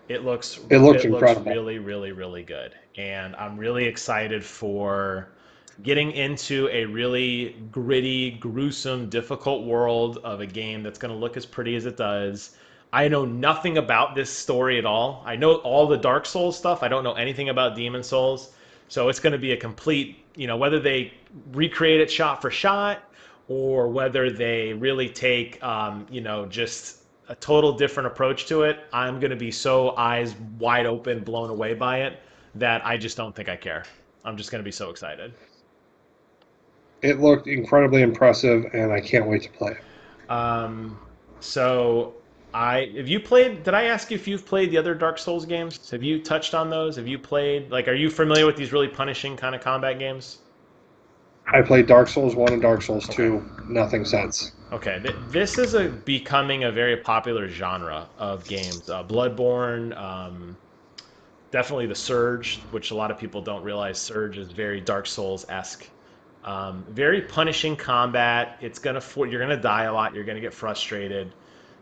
Speaker 2: It looks
Speaker 1: It looks
Speaker 2: it looks
Speaker 1: incredible.
Speaker 2: really, really, really good, and I'm really excited for getting into a really gritty, gruesome, difficult world of a game that's going to look as pretty as it does. I know nothing about this story at all. I know all the Dark Souls stuff. I don't know anything about Demon Souls. So it's going to be a complete, whether they recreate it shot for shot or whether they really take, just a total different approach to it. I'm going to be so eyes wide open, blown away by it that I just don't think I care. I'm just going to be so excited.
Speaker 1: It looked incredibly impressive, and I can't wait to play it.
Speaker 2: Um, so have you played? Did I ask you if you've played the other Dark Souls games? Have you touched on those? Have you played? Like, are you familiar with these really punishing kind of combat games?
Speaker 1: I played Dark Souls 1 and Dark Souls
Speaker 2: Okay.
Speaker 1: 2, nothing since.
Speaker 2: Okay, this is becoming a very popular genre of games. Bloodborne, definitely the Surge, which a lot of people don't realize. Surge is very Dark Souls esque. Very punishing combat. You're gonna die a lot. You're gonna get frustrated.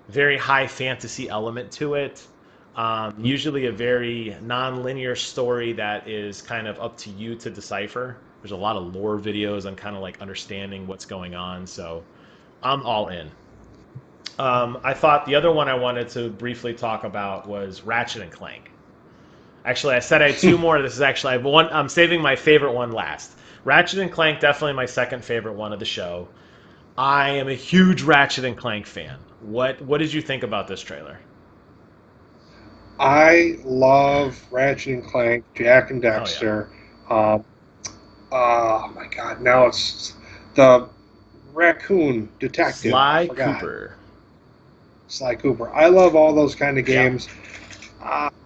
Speaker 2: Very high fantasy element to it. Usually a very non-linear story that is kind of up to you to decipher. There's a lot of lore videos on kind of like understanding what's going on. So I'm all in. I thought the other one I wanted to briefly talk about was Ratchet and Clank. Actually, I said I had two more. This is actually I have one. I'm saving my favorite one last. Ratchet and Clank, definitely my second favorite one of the show. I am a huge Ratchet and Clank fan. What did you think about this trailer?
Speaker 1: I love Ratchet and Clank, Jack and
Speaker 2: Hell yeah.
Speaker 1: Dexter. Um, oh my God! Now it's the raccoon detective. I
Speaker 2: Sly
Speaker 1: forgot.
Speaker 2: Cooper.
Speaker 1: Sly Cooper. I love all those kind of
Speaker 2: Yep.
Speaker 1: games.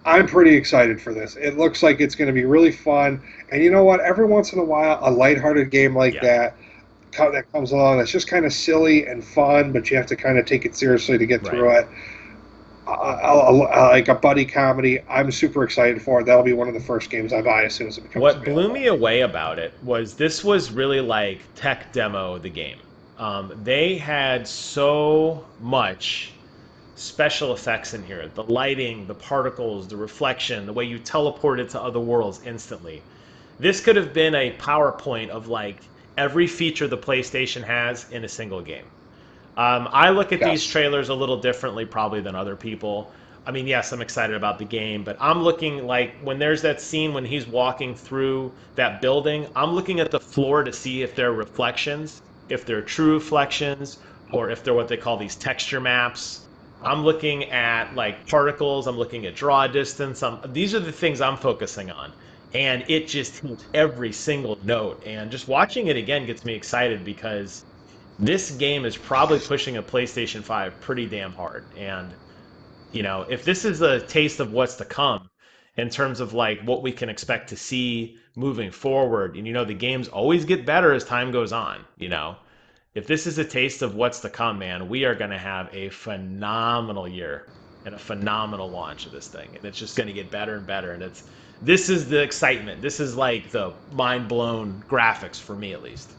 Speaker 1: I'm pretty excited for this. It looks like it's going to be really fun. And you know what? Every once in a while, a lighthearted game like
Speaker 2: Yeah.
Speaker 1: that comes along that's just kind of silly and fun, but you have to kind of take it seriously to get
Speaker 2: Right.
Speaker 1: through it. Like a buddy comedy, I'm super excited for it. That'll be one of the first games I buy as soon as it becomes
Speaker 2: What blew
Speaker 1: available.
Speaker 2: me away about it was this was really like tech demo of the game. They had so much special effects in here, the lighting, the particles, the reflection, the way you teleported to other worlds instantly. This could have been a PowerPoint of like every feature the PlayStation has in a single game. I look at these
Speaker 1: Yes.
Speaker 2: trailers a little differently probably than other people. I mean, yes, I'm excited about the game, but I'm looking like when there's that scene when he's walking through that building, I'm looking at the floor to see if they're reflections, if they're true reflections, or if they're what they call these texture maps. I'm looking at like particles, I'm looking at draw distance. These are the things I'm focusing on. And it just hits every single note. And just watching it again gets me excited because this game is probably pushing a PlayStation 5 pretty damn hard. And, if this is a taste of what's to come, in terms of like what we can expect to see moving forward. And the games always get better as time goes on. If this is a taste of what's to come, man, we are going to have a phenomenal year and a phenomenal launch of this thing, and it's just going to get better and better. And this is the excitement. This is like the mind blown graphics for me, at least.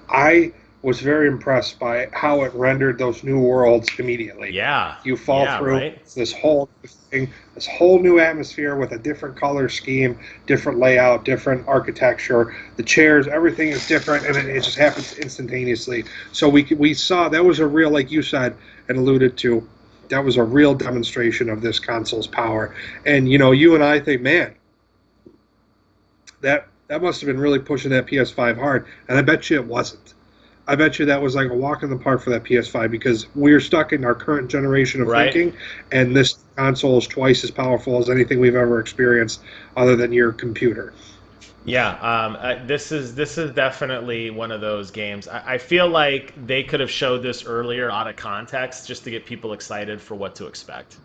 Speaker 1: I was very impressed by how it rendered those new worlds immediately.
Speaker 2: Yeah.
Speaker 1: You fall
Speaker 2: Yeah,
Speaker 1: through
Speaker 2: right?
Speaker 1: this whole thing, this whole new atmosphere with a different color scheme, different layout, different architecture. The chairs, everything is different, and it just happens instantaneously. So we saw that was a real, like you said and alluded to, that was a real demonstration of this console's power. And you and I think, man, that must have been really pushing that PS5 hard, and I bet you it wasn't. I bet you that was like a walk in the park for that PS5 because we're stuck in our current generation of
Speaker 2: Right.
Speaker 1: thinking, and this console is twice as powerful as anything we've ever experienced other than your computer.
Speaker 2: Yeah, this is definitely one of those games. I feel like they could have showed this earlier out of context just to get people excited for what to expect.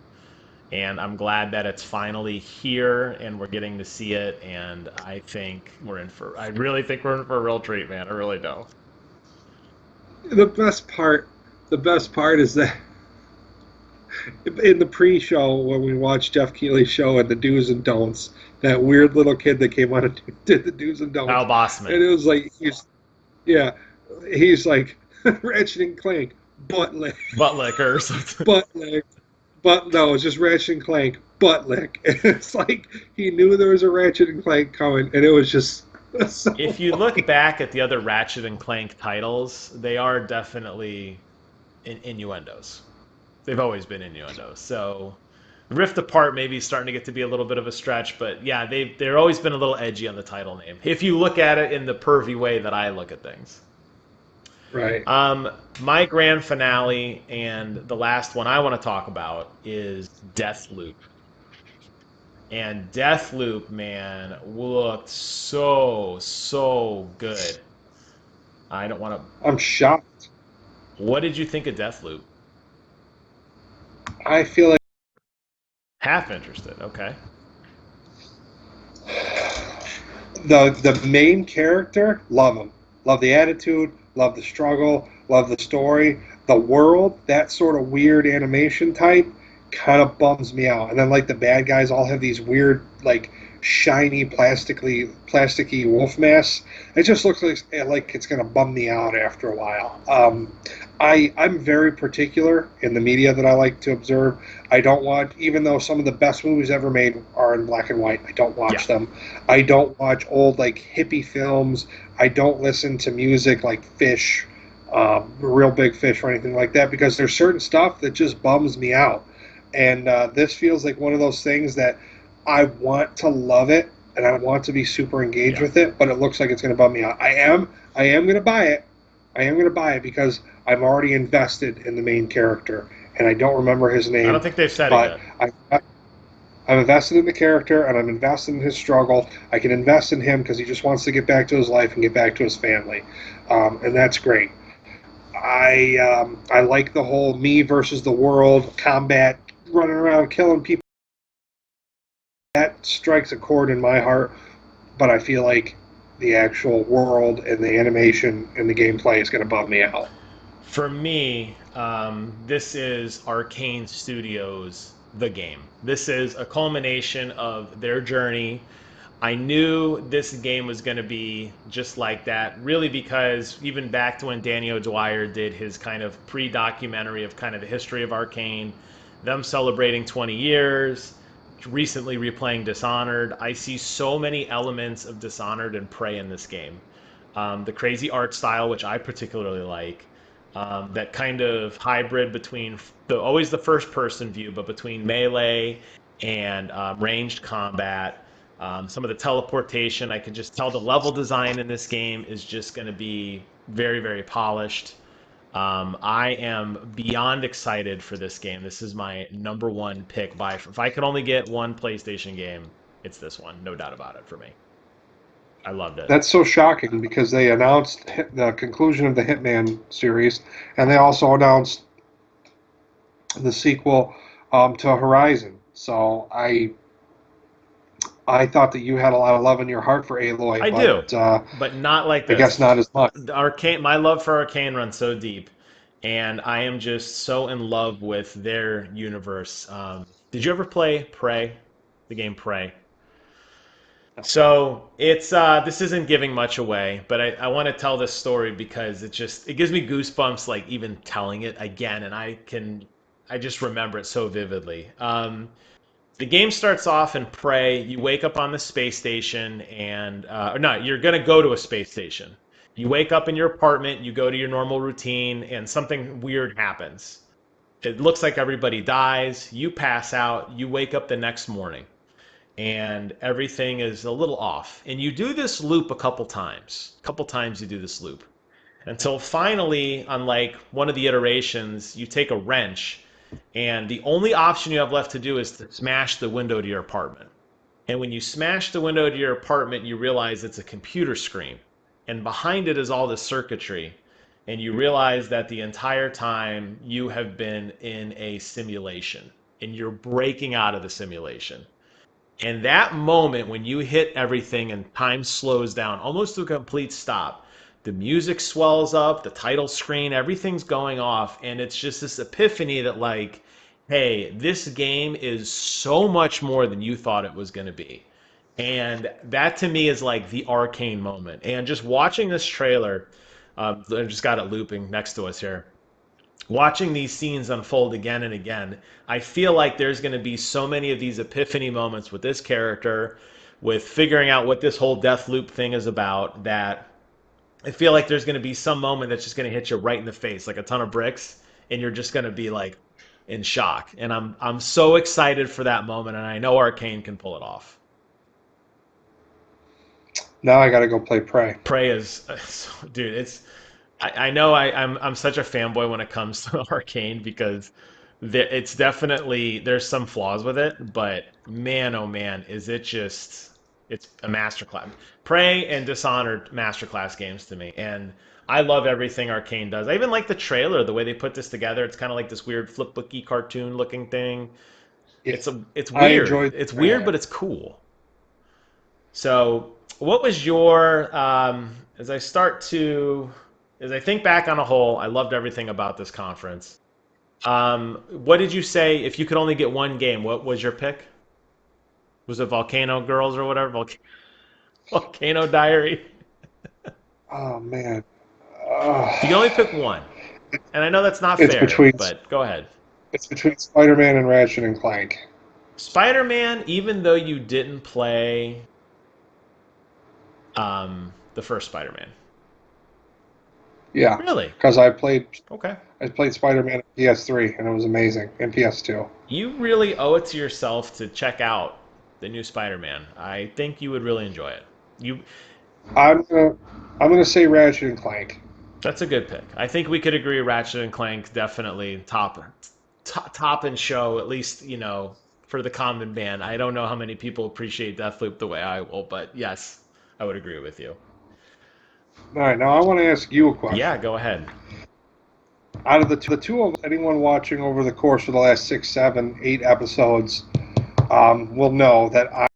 Speaker 2: And I'm glad that it's finally here and we're getting to see it. And I really think we're in for a real treat, man. I really do.
Speaker 1: The best part is that in the pre-show when we watched Jeff Keighley's show and the do's and don'ts, that weird little kid that came on and did the do's and don'ts,
Speaker 2: Kyle Bossman.
Speaker 1: and it was like he's like Ratchet and Clank, butt lick,
Speaker 2: Butt licker or something.
Speaker 1: butt lick, but no, it's just Ratchet and Clank, butt lick. And it's like he knew there was a Ratchet and Clank coming, and it was just so
Speaker 2: If you look
Speaker 1: funny.
Speaker 2: back at the other Ratchet and Clank titles, they are definitely innuendos. They've always been innuendos. So Rift Apart maybe starting to get to be a little bit of a stretch, but yeah, they're always been a little edgy on the title name. If you look at it in the pervy way that I look at things.
Speaker 1: Right.
Speaker 2: My grand finale and the last one I want to talk about is Deathloop. And Deathloop, man, looked so good. I don't want to.
Speaker 1: I'm shocked.
Speaker 2: What did you think of Deathloop?
Speaker 1: I feel like
Speaker 2: Half interested. Okay.
Speaker 1: the main character, love him. Love the attitude, love the struggle, love the story. The world, that sort of weird animation type, kind of bums me out. And then like the bad guys all have these weird like shiny plasticky wolf masks. It just looks like it's gonna bum me out after a while. I'm very particular in the media that I like to observe. I don't watch, even though some of the best movies ever made are in black and white. I don't watch
Speaker 2: Yeah.
Speaker 1: them. I don't watch old like hippie films. I don't listen to music like Fish, Real Big Fish, or anything like that because there's certain stuff that just bums me out. And this feels like one of those things that I want to love it and I want to be super engaged
Speaker 2: Yeah.
Speaker 1: with it, but it looks like it's going to bum me out. I am going to buy it. I am going to buy it because I'm already invested in the main character, and I don't remember his name.
Speaker 2: I don't think they've said
Speaker 1: but
Speaker 2: it yet.
Speaker 1: I'm invested in the character, and I'm invested in his struggle. I can invest in him because he just wants to get back to his life and get back to his family, and that's great. I like the whole me versus the world combat, running around killing people. That strikes a chord in my heart, but I feel like the actual world and the animation and the gameplay is going to bum me out.
Speaker 2: For me, this is Arcane Studios, the game. This is a culmination of their journey. I knew this game was going to be just like that, really, because even back to when Danny O'Dwyer did his kind of pre-documentary of kind of the history of Arcane, them celebrating 20 years, recently replaying Dishonored. I see so many elements of Dishonored and Prey in this game. The crazy art style, which I particularly like, that kind of hybrid between always the first person view, but between melee and ranged combat. Some of the teleportation, I can just tell the level design in this game is just going to be very polished. I am beyond excited for this game. This is my number one pick. If I could only get one PlayStation game, it's this one, no doubt about it for me. I loved it.
Speaker 1: That's so shocking because they announced the conclusion of the Hitman series, and they also announced the sequel to Horizon. So I thought that you had a lot of love in your heart for Aloy,
Speaker 2: I do,
Speaker 1: but
Speaker 2: but not like
Speaker 1: I guess
Speaker 2: this.
Speaker 1: not as much.
Speaker 2: The Arcane, my love for Arcane runs so deep, and I am just so in love with their universe. Did you ever play Prey, the game Prey? So it's this isn't giving much away, but I want to tell this story because it gives me goosebumps like even telling it again, and I just remember it so vividly. The game starts off in Prey. You wake up on the space station, and or not, you're gonna go to a space station. You wake up in your apartment, you go to your normal routine, and something weird happens. It looks like everybody dies. You pass out. You wake up the next morning and everything is a little off. And you do this loop a couple times. A couple times you do this loop until finally, on like one of the iterations, you take a wrench, and the only option you have left to do is to smash the window to your apartment. And when you smash the window to your apartment, you realize it's a computer screen. And behind it is all the circuitry. And you realize that the entire time you have been in a simulation and you're breaking out of the simulation. And that moment when you hit everything and time slows down almost to a complete stop, the music swells up, the title screen, everything's going off, and it's just this epiphany that, like, hey, this game is so much more than you thought it was going to be. And that to me is like the arcane moment. And just watching this trailer, I just got it looping next to us here, watching these scenes unfold again and again, I feel like there's going to be so many of these epiphany moments with this character, with figuring out what this whole death loop thing is about, that I feel like there's going to be some moment that's just going to hit you right in the face, like a ton of bricks, and you're just going to be like in shock. And I'm so excited for that moment, and I know Arcane can pull it off.
Speaker 1: Now I got to go play Prey.
Speaker 2: Prey is, dude, I know I'm such a fanboy when it comes to Arcane because it's definitely there's some flaws with it, but man, oh man, is it just it's a masterclass. Prey and Dishonored masterclass games to me, and I love everything Arcane does. I even like the trailer, the way they put this together. It's kind of like this weird flipbooky cartoon looking thing.
Speaker 1: Yeah,
Speaker 2: It's
Speaker 1: I
Speaker 2: weird.
Speaker 1: enjoyed
Speaker 2: It's weird,
Speaker 1: Prey.
Speaker 2: but it's cool. So, what was your as I think back on a whole, I loved everything about this conference. What did you say if you could only get one game? What was your pick? Was it Volcano Girls or whatever? Volcano Diary.
Speaker 1: Oh man,
Speaker 2: If you could only pick one, and I know that's not
Speaker 1: it's
Speaker 2: fair,
Speaker 1: between
Speaker 2: but go ahead.
Speaker 1: it's between Spider-Man and Ratchet and Clank.
Speaker 2: Spider-Man, even though you didn't play the first Spider-Man.
Speaker 1: Yeah,
Speaker 2: Really?
Speaker 1: because
Speaker 2: Okay.
Speaker 1: I played Spider-Man on PS3 and it was amazing, and PS2.
Speaker 2: You really owe it to yourself to check out the new Spider-Man. I think you would really enjoy it. You
Speaker 1: I'm gonna I'm gonna say Ratchet and Clank.
Speaker 2: That's a good pick. I think we could agree Ratchet and Clank definitely top and show at least, for the common man. I don't know how many people appreciate Deathloop the way I will, but yes, I would agree with you.
Speaker 1: All right, now I want to ask you a
Speaker 2: Yeah,
Speaker 1: question.
Speaker 2: go ahead.
Speaker 1: Out of the two of us, anyone watching over the course of the last 6, 7, 8 episodes will know that I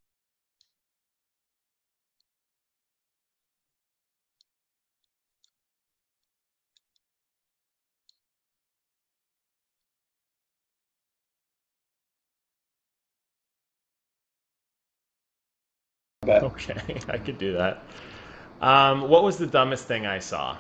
Speaker 1: bet.
Speaker 2: Okay, I could do that. What was the dumbest thing I saw?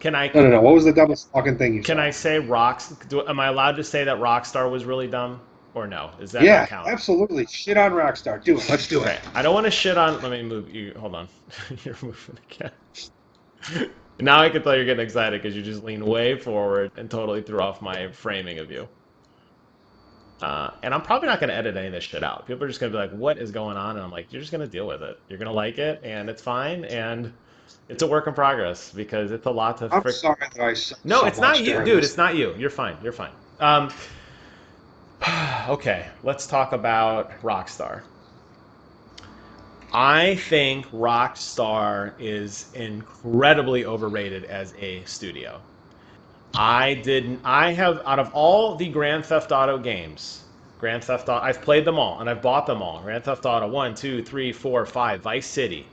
Speaker 2: Can I
Speaker 1: No, no, no. What was the dumbest fucking thing you
Speaker 2: can
Speaker 1: saw?
Speaker 2: I say am I allowed to say that Rockstar was really dumb or no? Does that not
Speaker 1: Yeah,
Speaker 2: count?
Speaker 1: absolutely. Shit on Rockstar. Do it. Let's do it.
Speaker 2: Okay, I don't want to shit on. Let me move you. Hold on, you're moving again. Now I can tell you're getting excited because you just leaned way forward and totally threw off my framing of you. And I'm probably not going to edit any of this shit out. People are just going to be like, "What is going on?" And I'm like, "You're just going to deal with it. You're going to like it, and it's fine." And it's a work in progress because it's a lot to
Speaker 1: I'm
Speaker 2: frick.
Speaker 1: sorry that I suck
Speaker 2: No,
Speaker 1: so
Speaker 2: it's not
Speaker 1: much
Speaker 2: you,
Speaker 1: during
Speaker 2: dude.
Speaker 1: this.
Speaker 2: It's not you. You're fine. You're fine. Okay, let's talk about Rockstar. I think Rockstar is incredibly overrated as a studio. I didn't. I have out of all the Grand Theft Auto games, Grand Theft Auto. I've played them all and I've bought them all. Grand Theft Auto 1, 2, 3, 4, 5, Vice City.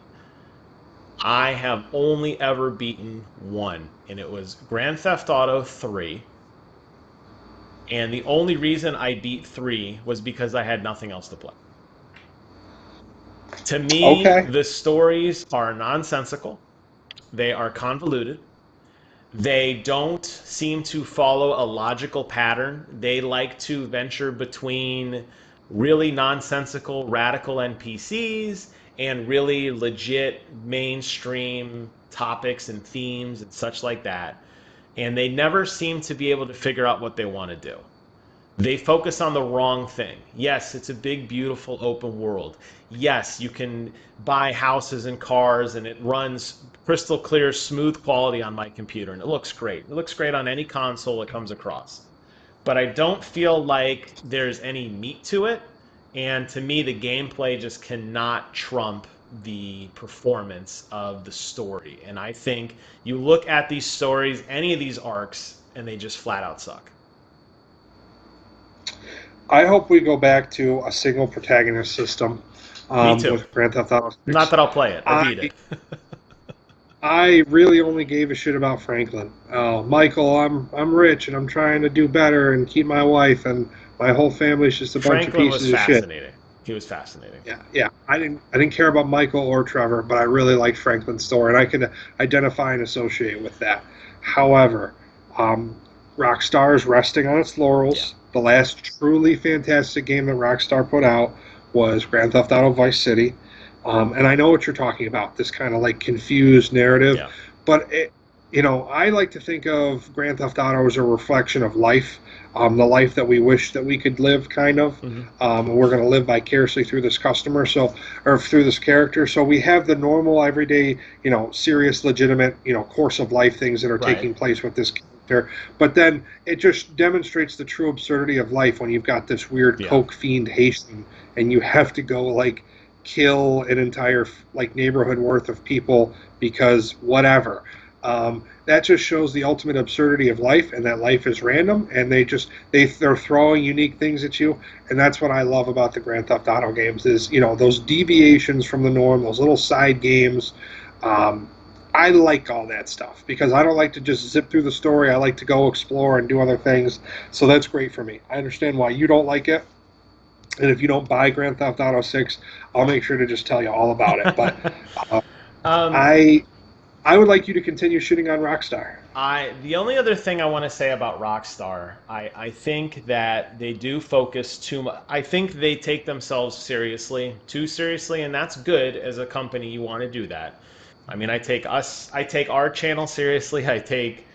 Speaker 2: I have only ever beaten one, and it was Grand Theft Auto 3. And the only reason I beat 3 was because I had nothing else to play. To me,
Speaker 1: Okay.
Speaker 2: the stories are nonsensical. They are convoluted. They don't seem to follow a logical pattern. They like to venture between really nonsensical, radical NPCs and really legit mainstream topics and themes and such like that. And they never seem to be able to figure out what they want to do. They focus on the wrong thing. Yes, it's a big, beautiful open world. Yes, you can buy houses and cars, and it runs crystal clear, smooth quality on my computer, and it looks great. It looks great on any console it comes across. But I don't feel like there's any meat to it, and to me, the gameplay just cannot trump the performance of the story. And I think you look at these stories, any of these arcs, and they just flat out suck.
Speaker 1: I hope we go back to a single protagonist system
Speaker 2: Me too.
Speaker 1: with Grand Theft Auto
Speaker 2: Not
Speaker 1: 6.
Speaker 2: that I'll play it or
Speaker 1: I
Speaker 2: beat it.
Speaker 1: I really only gave a shit about Franklin. Michael, I'm rich and I'm trying to do better and keep my wife, and my whole family's just a bunch of
Speaker 2: Franklin was
Speaker 1: pieces of shit.
Speaker 2: fascinating. He was fascinating.
Speaker 1: Yeah. I didn't care about Michael or Trevor, but I really liked Franklin's story, and I could identify and associate with that. However, Rockstar is resting on its laurels.
Speaker 2: Yeah.
Speaker 1: The last truly fantastic game that Rockstar put out was Grand Theft Auto Vice City. And I know what you're talking about, this kind of like confused narrative.
Speaker 2: Yeah.
Speaker 1: But, I like to think of Grand Theft Auto as a reflection of life, the life that we wish that we could live, kind of.
Speaker 2: Mm-hmm.
Speaker 1: And we're going to live vicariously through this or through this character. So we have the normal, everyday, serious, legitimate, course of life things that are
Speaker 2: Right.
Speaker 1: taking place with this character. But then it just demonstrates the true absurdity of life when you've got this weird
Speaker 2: Yeah.
Speaker 1: coke fiend Haitian, and you have to go like kill an entire like neighborhood worth of people because whatever. That just shows the ultimate absurdity of life, and that life is random, and they're throwing unique things at you, and that's what I love about the Grand Theft Auto games is those deviations from the norm, those little side games. I like all that stuff because I don't like to just zip through the story. I like to go explore and do other things, so that's great for me. I understand why you don't like it. And if you don't buy Grand Theft Auto 6, I'll make sure to just tell you all about it. But I would like you to continue shitting on Rockstar.
Speaker 2: The only other thing I want to say about Rockstar, I think that they do focus too much. I think they take themselves too seriously, and that's good as a company. You want to do that. I mean, I take our channel seriously. I take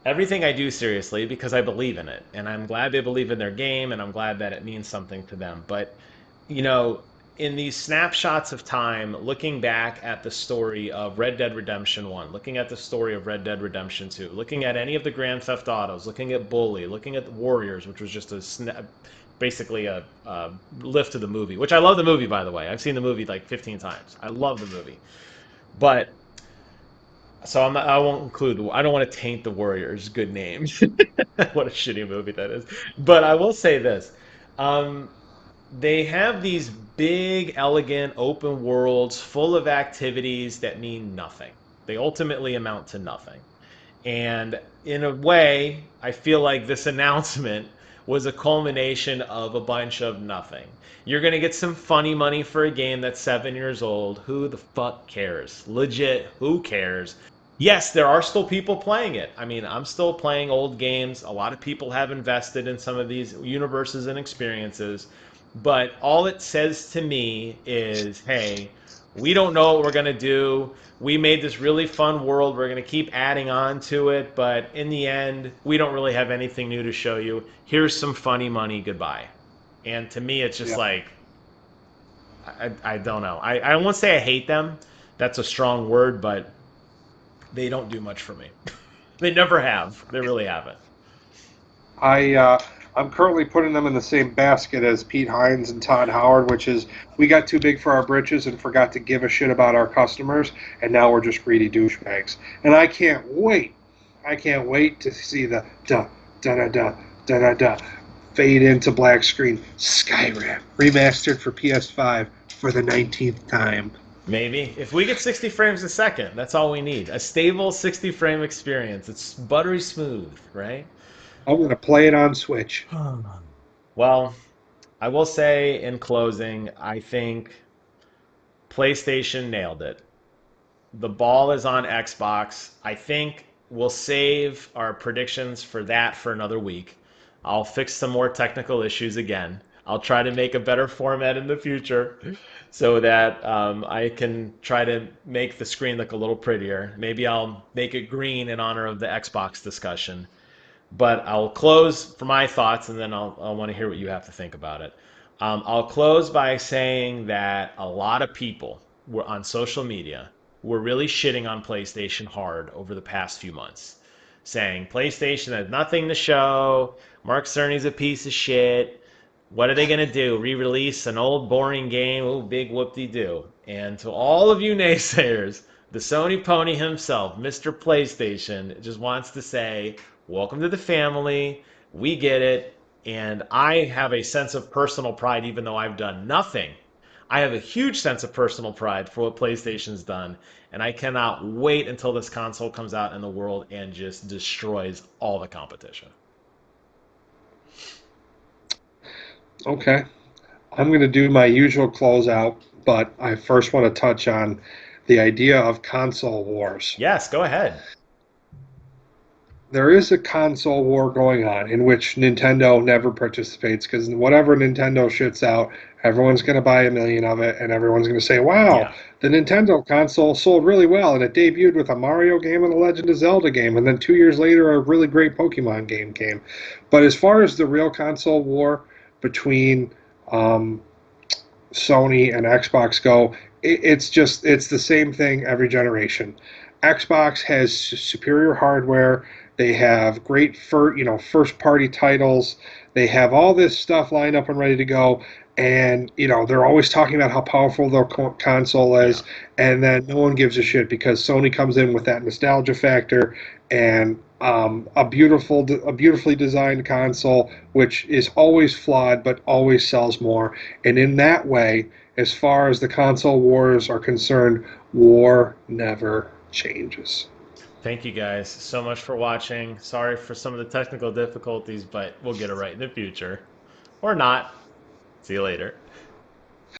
Speaker 2: everything I do seriously because I believe in it, and I'm glad they believe in their game, and I'm glad that it means something to them. But in these snapshots of time, looking back at the story of Red Dead Redemption 1, looking at the story of Red Dead Redemption 2, looking at any of the Grand Theft Autos, looking at Bully, looking at the Warriors, which was just basically a lift of the movie, which I love the movie, by the way. I've seen the movie like 15 times. I love the movie. But so I won't include. I don't want to taint the Warriors' good name. What a shitty movie that is. But I will say this: they have these big, elegant, open worlds full of activities that mean nothing. They ultimately amount to nothing. And in a way, I feel like this announcement was a culmination of a bunch of nothing. You're going to get some funny money for a game that's 7 years old. Who the fuck cares? Legit, who cares? Yes, there are still people playing it. I mean, I'm still playing old games. A lot of people have invested in some of these universes and experiences. But all it says to me is, hey, we don't know what we're going to do. We made this really fun world. We're going to keep adding on to it. But in the end, we don't really have anything new to show you. Here's some funny money. Goodbye. And to me, it's just like, I don't know. I won't say I hate them. That's a strong word, but they don't do much for me. They never have. They really haven't.
Speaker 1: I'm currently putting them in the same basket as Pete Hines and Todd Howard, which is we got too big for our britches and forgot to give a shit about our customers, and now we're just greedy douchebags. And I can't wait I can't wait to see the da da da da da da da fade into black screen. Skyrim remastered for PS5 for the 19th time.
Speaker 2: Maybe. If we get 60 frames a second, that's all we need. A stable 60 frame experience. It's buttery smooth, right?
Speaker 1: I'm gonna play it on Switch.
Speaker 2: Well, I will say in closing, I think PlayStation nailed it. The ball is on Xbox. I think we'll save our predictions for that for another week. I'll fix some more technical issues again. I'll try to make a better format in the future so that I can try to make the screen look a little prettier. Maybe I'll make it green in honor of the Xbox discussion. But I'll close for my thoughts, and then I'll want to hear what you have to think about it. I'll close by saying that a lot of people were on social media were really shitting on PlayStation hard over the past few months, saying PlayStation has nothing to show. Mark Cerny's a piece of shit. What are they going to do? Re-release an old boring game? Oh, big whoop-de-doo. And to all of you naysayers, the Sony pony himself, Mr. PlayStation, just wants to say, welcome to the family. We get it. And I have a sense of personal pride, even though I've done nothing. I have a huge sense of personal pride for what PlayStation's done. And I cannot wait until this console comes out in the world and just destroys all the competition.
Speaker 1: Okay, I'm gonna do my usual closeout, but I first want to touch on the idea of console wars.
Speaker 2: Yes, go ahead.
Speaker 1: There is a console war going on in which Nintendo never participates because whatever Nintendo shits out, everyone's going to buy a million of it and everyone's going to say, wow,
Speaker 2: Yeah.
Speaker 1: the Nintendo console sold really well and it debuted with a Mario game and a Legend of Zelda game. And then 2 years later, a really great Pokemon game came. But as far as the real console war between um, Sony and Xbox go, it's the same thing every generation. Xbox has superior hardware. They have great first party titles. They have all this stuff lined up and ready to go. And they're always talking about how powerful their console
Speaker 2: Yeah.
Speaker 1: is, and then no one gives a shit because Sony comes in with that nostalgia factor and a beautifully designed console, which is always flawed but always sells more. And in that way, as far as the console wars are concerned, war never changes.
Speaker 2: Thank you guys so much for watching. Sorry for some of the technical difficulties, but we'll get it right in the future. Or not. See you later.